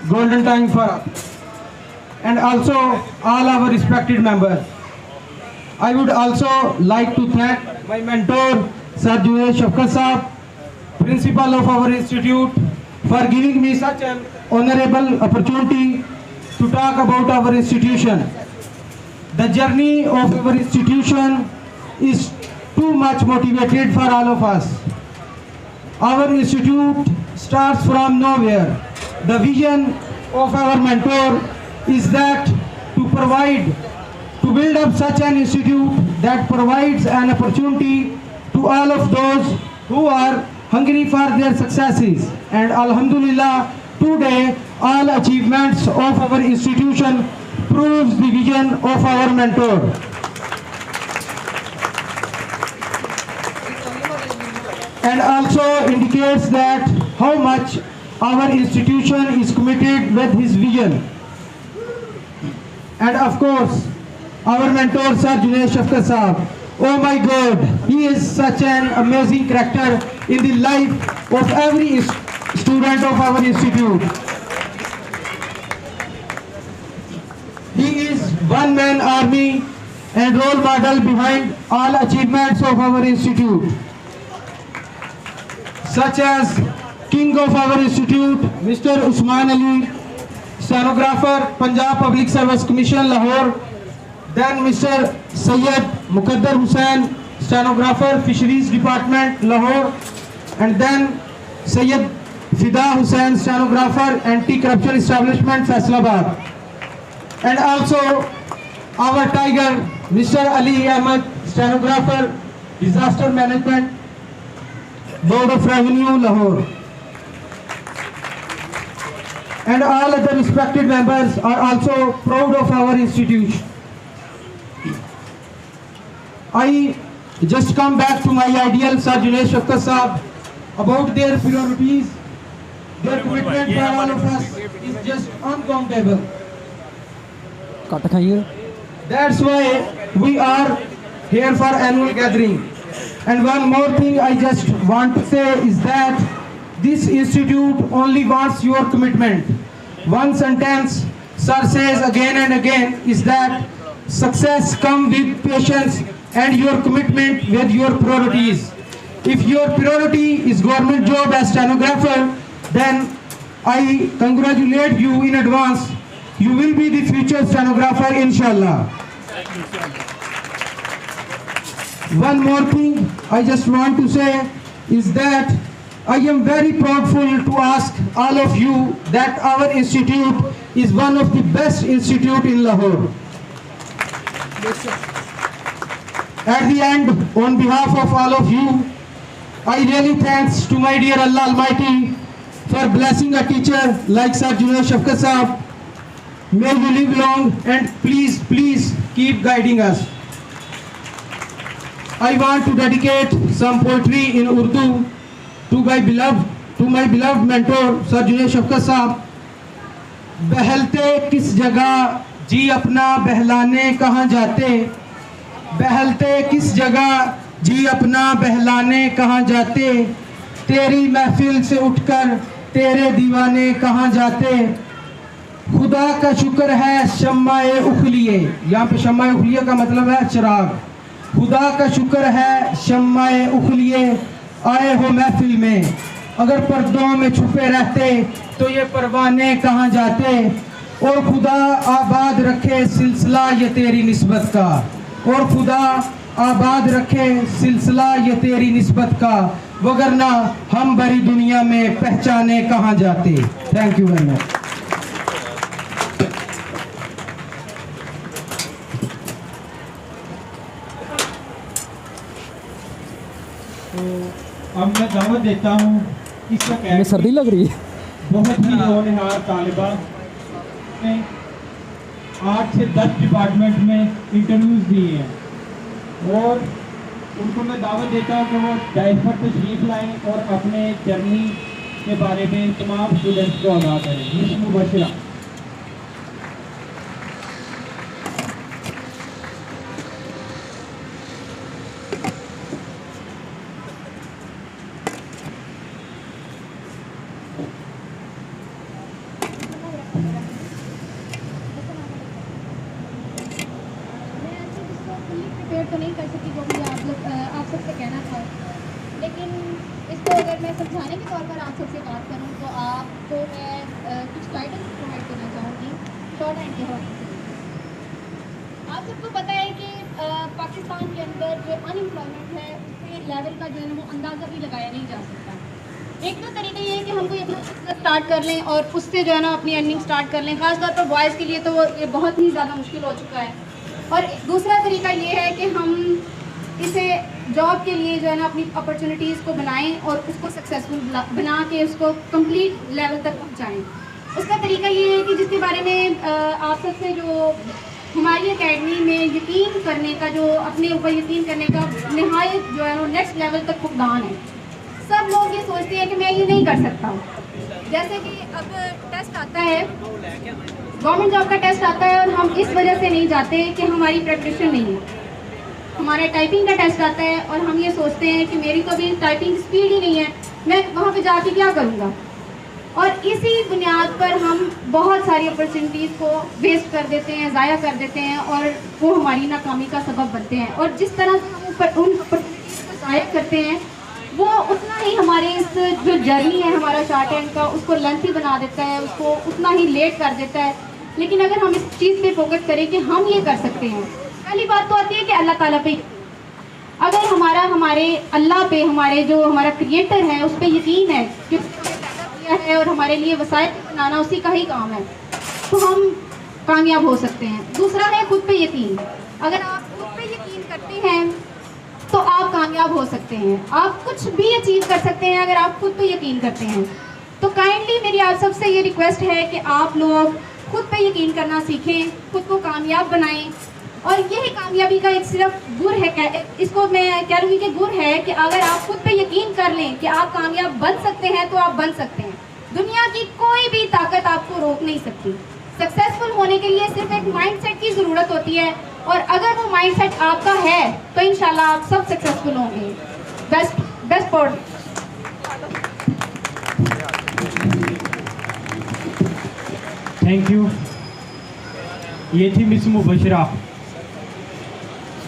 golden time for us, and also all our respected members. I would also like to thank my mentor Sir Junaid Shafkat Saab, principal of our institute, for giving me such an honorable opportunity to talk about our institution. The journey of our institution is too much motivated for all of us. Our institute starts from nowhere. The vision of our mentor is that to build up such an institute that provides an opportunity to all of those who are hungry for their successes. And Alhamdulillah, today all achievements of our institution proves the vision of our mentor. And also indicates that how much our institution is committed with his vision. And of course, our mentor Sir Junaid Shafkat Saab. Oh my God, he is such an amazing character in the life of every student of our institute. He is one-man army and role model behind all achievements of our institute, such as King of our institute, Mr. Usman Ali, stenographer, Punjab Public Service Commission, Lahore. Then Mr. Sayyid Muqaddar Hussain, stenographer, Fisheries Department, Lahore. And then Sayyid Fida Hussain, stenographer, Anti-Corruption Establishment, Faisalabad. And also our tiger, Mr. Ali Ahmed, stenographer, Disaster Management, Board of Revenue, Lahore. And all other respected members are also proud of our institution. I just come back to my ideal Sir Junaid Shafkat Saab about their priorities. Their commitment for all of us is just uncountable. That's why we are here for annual gathering. And one more thing I just want to say is that this institute only wants your commitment. One sentence Sir says again and again is that success comes with patience and your commitment with your priorities. If your priority is government job as stenographer, then I congratulate you in advance. You will be the future stenographer, inshallah. One more thing I just want to say is that I am very proudful to ask all of you that our institute is one of the best institute in Lahore. At the end, on behalf of all of you, I really thanks to my dear Allah Almighty for blessing a teacher like Sir Junaid Shafkat Saab. May you live long and please keep guiding us. I want to dedicate some poetry in Urdu to my beloved mentor Sir Junaid Shafkat Saab. बहलते किस जगह जी अपना बहलाने कहाँ जाते, बहलते किस जगह जी अपना बहलाने कहाँ जाते, तेरी महफिल से उठकर तेरे दीवाने कहाँ जाते, खुदा का शुक्र है शम्मा-ए उखलिए। यहाँ पे शम्मा-ए उखलिए का मतलब है चिराग। खुदा का शुक्र है शम्माए उखलिए आए हो महफिल में, अगर पर्दों में छुपे रहते तो ये परवाने कहाँ जाते। और खुदा आबाद रखे सिलसिला ये तेरी निस्बत का, और खुदा आबाद रखे सिलसिला ये तेरी निस्बत का, वगरना हम बड़ी दुनिया में पहचाने कहाँ जाते। Thank you very much. तो अब मैं दावत देता हूँ इसका सर्दी लग रही है। बहुत ही होनहार तालिबा ने 8 से 10 डिपार्टमेंट में इंटरव्यूज़ दिए हैं और उनको मैं दावत देता हूँ कि वो डाइस पर तशरीफ़ लाएँ और अपने जर्नी के बारे में तमाम स्टूडेंट्स को आगाह करें। मिस मुबशरा। तो नहीं कर सकती जो मुझे आप सबसे कहना था, लेकिन इसको अगर मैं समझाने के तौर पर आप सबसे बात करूं तो आपको मैं कुछ गाइडेंस प्रोवाइड करना चाहूँगी शॉर्ट हैंड के हवाले से। आप सबको पता है कि पाकिस्तान के अंदर जो अनएम्प्लॉयमेंट है उसके लेवल का जो है वो अंदाज़ा भी लगाया नहीं जा सकता। एक तो तरीका ये है कि हम कोई अपना बिजनेस स्टार्ट कर लें और उससे जो है ना अपनी अर्निंग स्टार्ट कर लें। ख़ासतौर पर बॉयज़ के लिए तो ये बहुत ही ज़्यादा मुश्किल हो चुका है। और दूसरा तरीका ये है कि हम इसे जॉब के लिए जो है ना अपनी अपॉर्चुनिटीज़ को बनाएं और उसको सक्सेसफुल बना के उसको कंप्लीट लेवल तक पहुंचाएं। उसका तरीका ये है कि जिसके बारे में आप सबसे जो हमारी एकेडमी में यकीन करने का, जो अपने ऊपर यकीन करने का नहायत जो है ना नेक्स्ट लेवल तक फुकदान है। सब लोग ये सोचते हैं कि मैं ये नहीं कर सकता। जैसे कि अब टेस्ट आता है, गवर्नमेंट जॉब का टेस्ट आता है और हम इस वजह से नहीं जाते कि हमारी प्रेपरेशन नहीं है। हमारा टाइपिंग का टेस्ट आता है और हम ये सोचते हैं कि मेरी तो अभी टाइपिंग स्पीड ही नहीं है, मैं वहाँ पे जाके क्या करूँगा। और इसी बुनियाद पर हम बहुत सारी अपॉर्चुनिटीज़ को वेस्ट कर देते हैं, ज़ाया कर देते हैं और वो हमारी नाकामी का सबब बनते हैं। और जिस तरह से हम उन अपॉर्चुनिटीज़ को ज़ाया करते हैं वो उतना ही हमारे इस जो जर्नी है हमारा शॉर्ट हैंड का उसको लेंथी बना देता है, उसको उतना ही लेट कर देता है। लेकिन अगर हम इस चीज़ पे फोकस करें कि हम ये कर सकते हैं, पहली बात तो आती है कि अल्लाह ताला पे, अगर हमारे अल्लाह पे, हमारे जो हमारा क्रिएटर है उस पर यकीन है कि उसने हमें पैदा किया है और हमारे लिए वसाइल बनाना उसी का ही काम है, तो हम कामयाब हो सकते हैं। दूसरा है खुद पे यकीन। अगर आप खुद पे यकीन करते हैं तो आप कामयाब हो सकते हैं, आप कुछ भी अचीव कर सकते हैं अगर आप खुद पे यकीन करते हैं। तो काइंडली मेरी आप सबसे ये रिक्वेस्ट है कि आप लोग खुद पे यकीन करना सीखें, खुद को कामयाब बनाएं। और यही कामयाबी का एक सिर्फ गुर है, इसको मैं कह लूँगी कि गुर है कि अगर आप खुद पे यकीन कर लें कि आप कामयाब बन सकते हैं तो आप बन सकते हैं। दुनिया की कोई भी ताकत आपको रोक नहीं सकती। सक्सेसफुल होने के लिए सिर्फ एक माइंडसेट की ज़रूरत होती है और अगर वो माइंडसेट आपका है तो इंशाल्लाह आप सब सक्सेसफुल होंगे। Best for thank you. ये थी मिस मुबशरा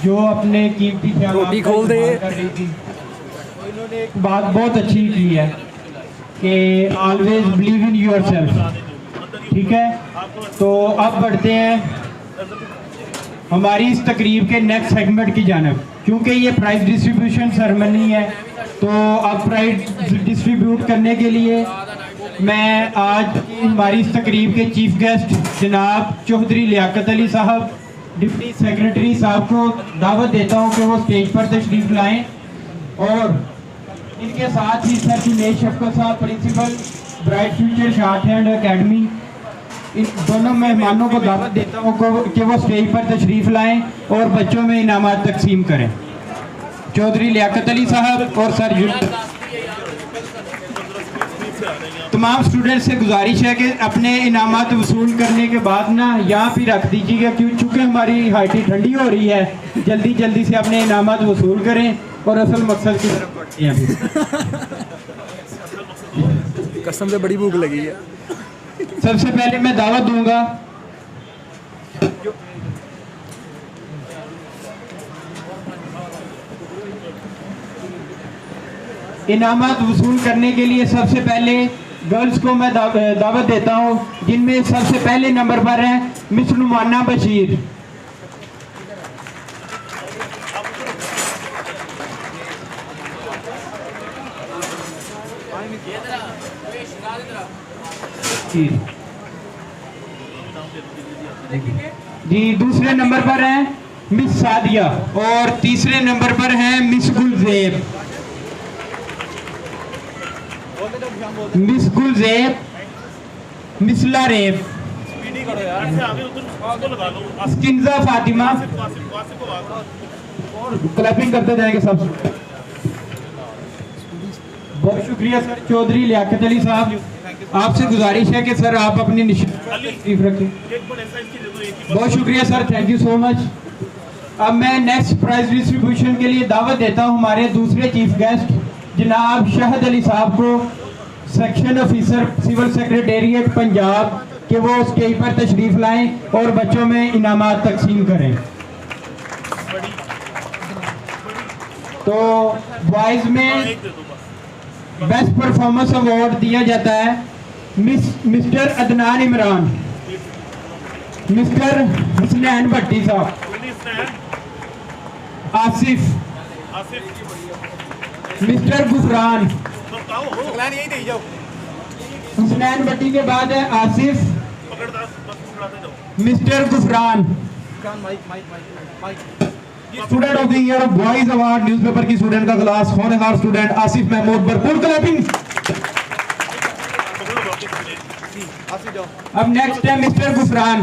जो अपने कीमती ख्यालात का इस्तेमाल कर रही थी। इन्होंने एक बात बहुत अच्छी की है कि ऑलवेज बिलीव इन योरसेल्फ। ठीक है, तो अब बढ़ते हैं हमारी इस तकरीब के नेक्स्ट सेगमेंट की जानब। क्योंकि ये प्राइज डिस्ट्रीब्यूशन सेरेमनी है तो अब प्राइज डिस्ट्रीब्यूट करने के लिए मैं आज हमारी इस तकरीब के चीफ गेस्ट जनाब चौधरी लियाकत अली साहब डिप्टी सेक्रेटरी साहब को दावत देता हूं कि वो स्टेज पर तशरीफ़ लाएं और इनके साथ ही सर जुनैद शफकत साहब principal bright future shorthand academy, इन दोनों मेहमानों को दावत देता हूँ कि वो स्टेज पर तशरीफ़ लाएं और बच्चों में इनामात तकसीम करें। चौधरी लियाकत अली साहब और सर तमाम स्टूडेंट्स से गुजारिश है कि अपने इनामात वसूल करने के बाद ना यहाँ भी रख दीजिएगा, चूँकि हमारी हाइटी ठंडी हो रही है। जल्दी जल्दी से अपने इनामात वसूल करें और असल मकसद की तरफ बढ़ते हैं। कसम से बड़ी भूख लगी है। सबसे पहले मैं दावत दूंगा इनामात वसूल करने के लिए सबसे पहले गर्ल्स को मैं दावत देता हूं, जिनमें सबसे पहले नंबर पर है मिस नुमाना बशीर। जी दूसरे नंबर पर है मिस सादिया और तीसरे नंबर पर है मिस गुलजेब। मिस गुलजेब, मिसला रेब, स्किंजा फातिमा। क्लैपिंग करते जाएंगे सब। बहुत शुक्रिया सर चौधरी लियाकत अली साहब, आपसे गुजारिश है कि सर आप अपनी तशरीफ रखें। बहुत शुक्रिया sir, thank you so much. अब मैं नेक्स्ट प्राइज डिस्ट्रीब्यूशन के लिए दावत देता हूं हमारे दूसरे चीफ गेस्ट जनाब शहद अली साहब को, section officer civil secretariat Punjab, कि वो स्टेज पर तशरीफ लाएं और बच्चों में इनामात तकसीम करें। तो बॉयज में बेस्ट परफॉर्मेंस अवार्ड दिया जाता है मिस्टर अदनान इमरान, मिस्टर हुसनैन भट्टी साहब, आसिफ, मिस्टर गुफरान। हुसनैन भट्टी के बाद है Asif, mister Gufran. Student of the year boys award newspaper की स्टूडेंट का क्लास होनहार स्टूडेंट आसिफ महमूद, भरपूर क्लैपिंग। अब नेक्स्ट है mister Gufran,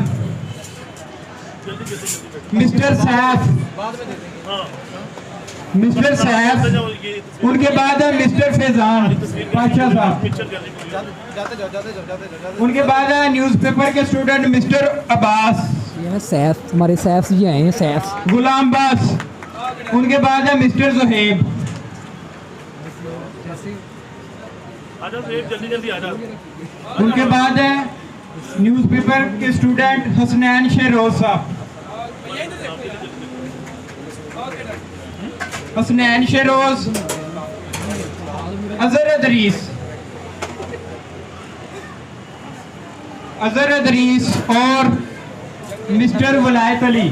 mister Saif, mister Saif, उनके बाद है मिस्टर फैजान पाशा साहब, उनके बाद है न्यूज़पेपर के स्टूडेंट मिस्टर अब्बास, सैफ, हमारे सैफ जी आए हैं, सैफ गुलाम बास, उनके बाद है मिस्टर जोहेब, उनके बाद है न्यूज़पेपर के स्टूडेंट हसनैन शहरोज साहब, हसनैन शहरोज, अजहर अदरीस, अजहर अदरीस और मिस्टर वलायत अली।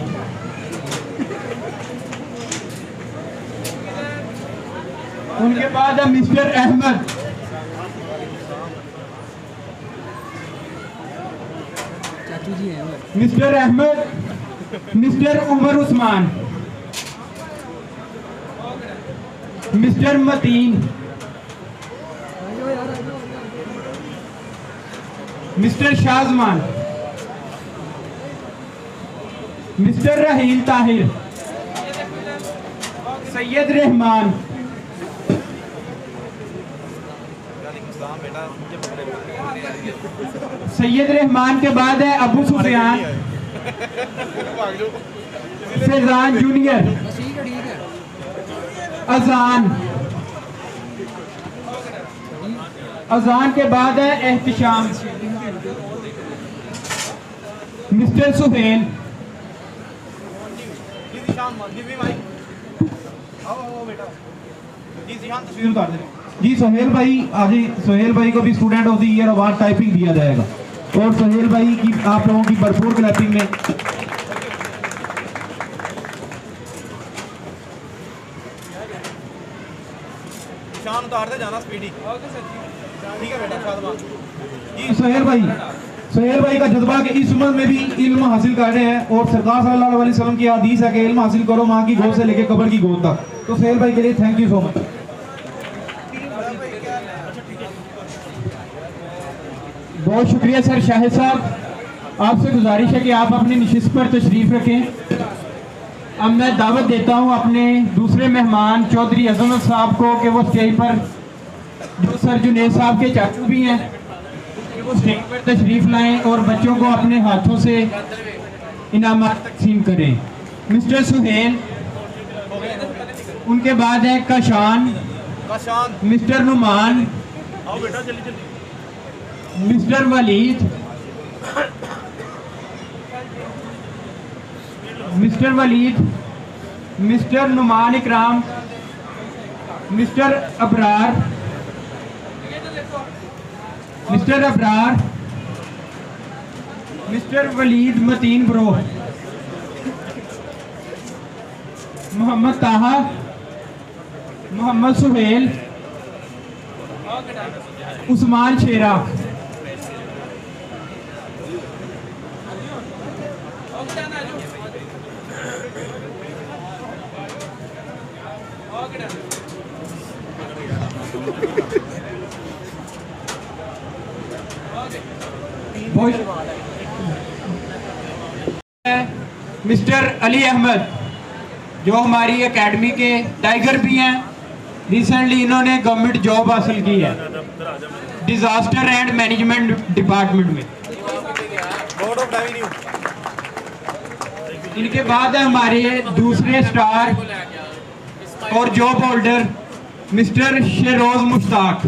उनके बाद है mister Ahmed, mister Ahmed, mister Umar Usman, mister Mateen, mister Shahzaman, mister Raheel Tahir, Syed Rahman, Syed Rahman के बाद है अबू सुफियान, फैजान जूनियर, अजान, अजान के बाद है एहतिशाम, मिस्टर सुहेल, जी सोहेल भाई, आज सोहेल भाई को भी student of the year award typing दिया जाएगा और सोहेल भाई की आप लोगों की भरपूर क्लैपिंग में। शान उतारते जाना स्पीडी। ठीक है बेटा शादमान जी। सोहेल भाई का जज्बा कि इस उम्र में भी इल्म हासिल कर रहे हैं और सरकार सल्लल्लाहु अलैहि वसल्लम की हदीस है कि इल्म हासिल करो माँ की गोद से लेकर कब्र की गोद तक। तो सोहेल भाई के लिए थैंक यू सो मच। बहुत शुक्रिया सर शाहिद साहब, आपसे गुजारिश है कि आप अपनी नशिस्त पर तशरीफ रखें। अब मैं दावत देता हूं अपने दूसरे मेहमान चौधरी अजमत साहब को कि वो स्टेज पर, जो सर जुनेद साहब के चाचू भी हैं, कि वो स्टेज पर तशरीफ लाएं और बच्चों को अपने हाथों से इनामात तकसीम करें। मिस्टर सुहेल, उनके बाद है Kashan, mister Numan, mister Waleed, mister Waleed, mister Numan Ikram, mister Abrar, mister Waleed Mateen bro, Mohammad Taha, Mohammad Suhail, Usman Shera. Mister Ali Ahmed जो हमारी एकेडमी के टाइगर भी हैं, रिसेंटली इन्होंने गवर्नमेंट जॉब हासिल की है डिजास्टर एंड मैनेजमेंट डिपार्टमेंट में। इनके बाद है हमारे दूसरे स्टार और job holder mister Sheroz Mushtaq.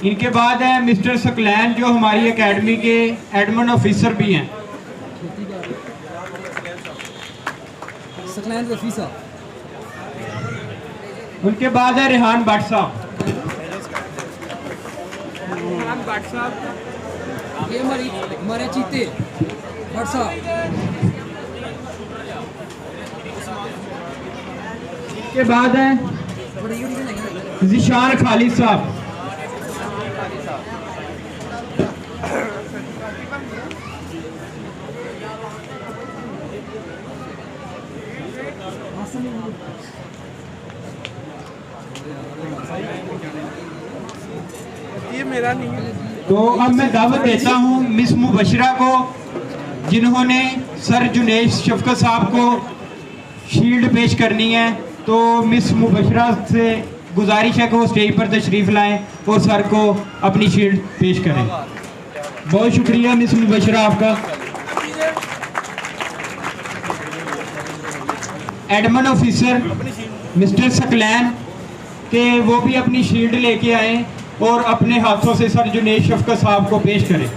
इनके बाद है मिस्टर सकलैन जो हमारी एकेडमी के एडमिन ऑफिसर भी हैं। सकलैन रफी साहब। उनके बाद है रेहान भट्ट साहब। ये हमारे चीते भट्ट साहब। इनके बाद है जिशान खालिद साहब। ये मेरा नहीं है। तो अब मैं दावत देता हूं मिस मुबशरा को, जिन्होंने सर जुनेश शफकत साहब को शील्ड पेश करनी है। तो मिस मुबशरा से गुजारिश है कि वो स्टेज पर तशरीफ लाएं और सर को अपनी शील्ड पेश करें। बहुत शुक्रिया मिस मुबशरा आपका। एडमिन ऑफिसर मिस्टर सकलैन के वो भी अपनी शील्ड लेके आए और अपने हाथों से सर जुनेश शफकत साहब को पेश करें।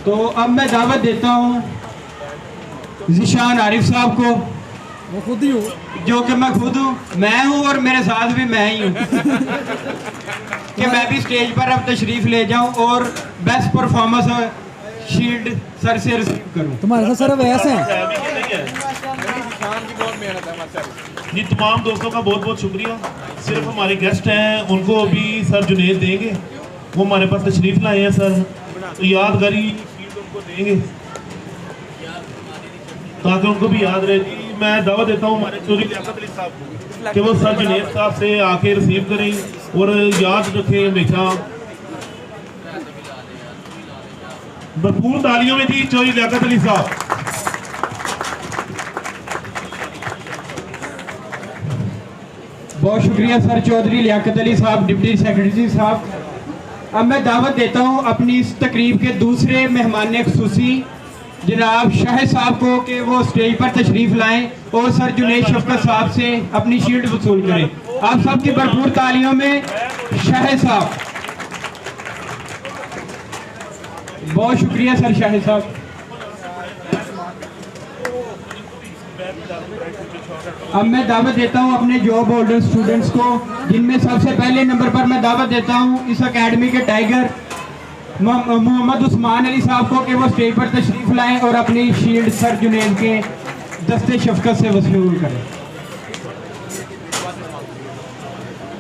तो अब मैं दावत देता हूं जिशान आरिफ साहब को। वो खुद ही हूँ, जो कि मैं खुद हूँ, मैं हूँ और मेरे साथ भी मैं ही हूँ कि मैं भी स्टेज पर अब तशरीफ ले जाऊं और बेस्ट परफॉर्मेंस शील्ड सर से रिसीव करूं। तुम्हारे साथ सर वैसे हैं। जी तमाम दोस्तों का बहुत बहुत शुक्रिया। सिर्फ हमारे गेस्ट हैं, उनको अभी सर जुनेद देंगे। वो हमारे पास तशरीफ लाए हैं सर, तो यादगारी शील्ड उनको देंगे ताकि उनको भी याद रहे। जी मैं दावा देता हूँ हमारे चौधरी लियाकत अली साहब को कि वो सर जुनेद साहब से आके रिसीव करें और याद रखें हमेशा। भरपूर तालियों में जी चौधरी लियाकत अली साहब। बहुत शुक्रिया सर चौधरी लियाकत अली साहब, डिप्टी सेक्रेटरी साहब। अब मैं दावत देता हूं अपनी इस तकरीब के दूसरे मेहमान खुसूसी जनाब शाह साहब को कि वो स्टेज पर तशरीफ लाएं और सर जुनेश शफकत साहब से अपनी शील्ड वसूल करें। आप सबकी भरपूर तालियों में शाह साहब। बहुत शुक्रिया सर शाह साहब। अब मैं दावत देता हूं अपने जॉब होल्डर स्टूडेंट्स को, जिनमें सबसे पहले नंबर पर मैं दावत देता हूं इस एकेडमी के टाइगर मोहम्मद उस्मान अली साहब को कि वो स्टेज पर तशरीफ लाएं और अपनी शील्ड सर जुनेद के दस्ते शफकत से वसूल करें।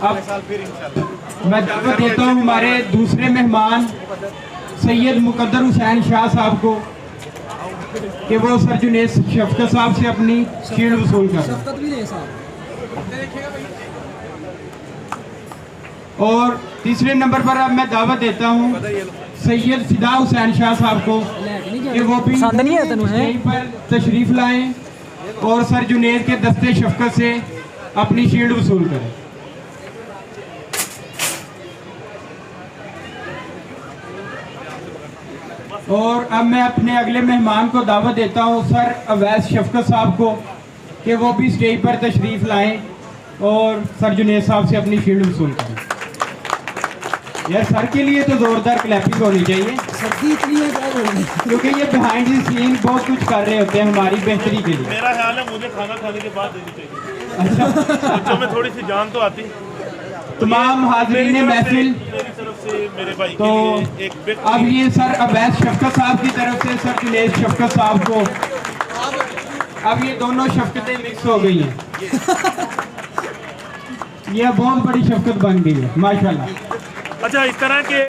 अब मैं दावत देता हूं हमारे दूसरे मेहमान सैयद मुकद्दर हुसैन शाह साहब को कि वो सर जुनेद शफकत साहब से अपनी शील्ड वसूल करें। और तीसरे नंबर पर अब मैं दावत देता हूं सैयद फिदा हुसैन शाह साहब को कि वो भी स्टेज पर तशरीफ लाएं और सर जुनेद के दस्ते शफकत से अपनी शील्ड वसूल करें। और अब मैं अपने अगले मेहमान को दावत देता हूं सर अवैस शफकत साहब को कि वो भी स्टेज पर तशरीफ़ लाएं और सर जुनेद साहब से अपनी शील्ड वसूल करें। यार सर के लिए तो ज़ोरदार क्लैपिंग होनी चाहिए, सर्दी इतनी है क्या बोलूं? क्योंकि ये बिहाइंड द सीन बहुत कुछ कर रहे होते हैं हमारी बेहतरी के लिए। मेरा ख्याल है मुझे खाना खाने के बाद देनी चाहिए। बच्चों में थोड़ी सी जान तो आती। तमाम हाज़रीन महफिल, मेरी तरफ से मेरे भाई तो के लिए एक बिग अब ये सर अवैस शफकत साहब की तरफ से सर जुनेद शफकत साहब को, अब ये दोनों शफकतें मिक्स हो गई हैं, ये बहुत बड़ी शफकत बन गई है माशाल्लाह। अच्छा इस तरह के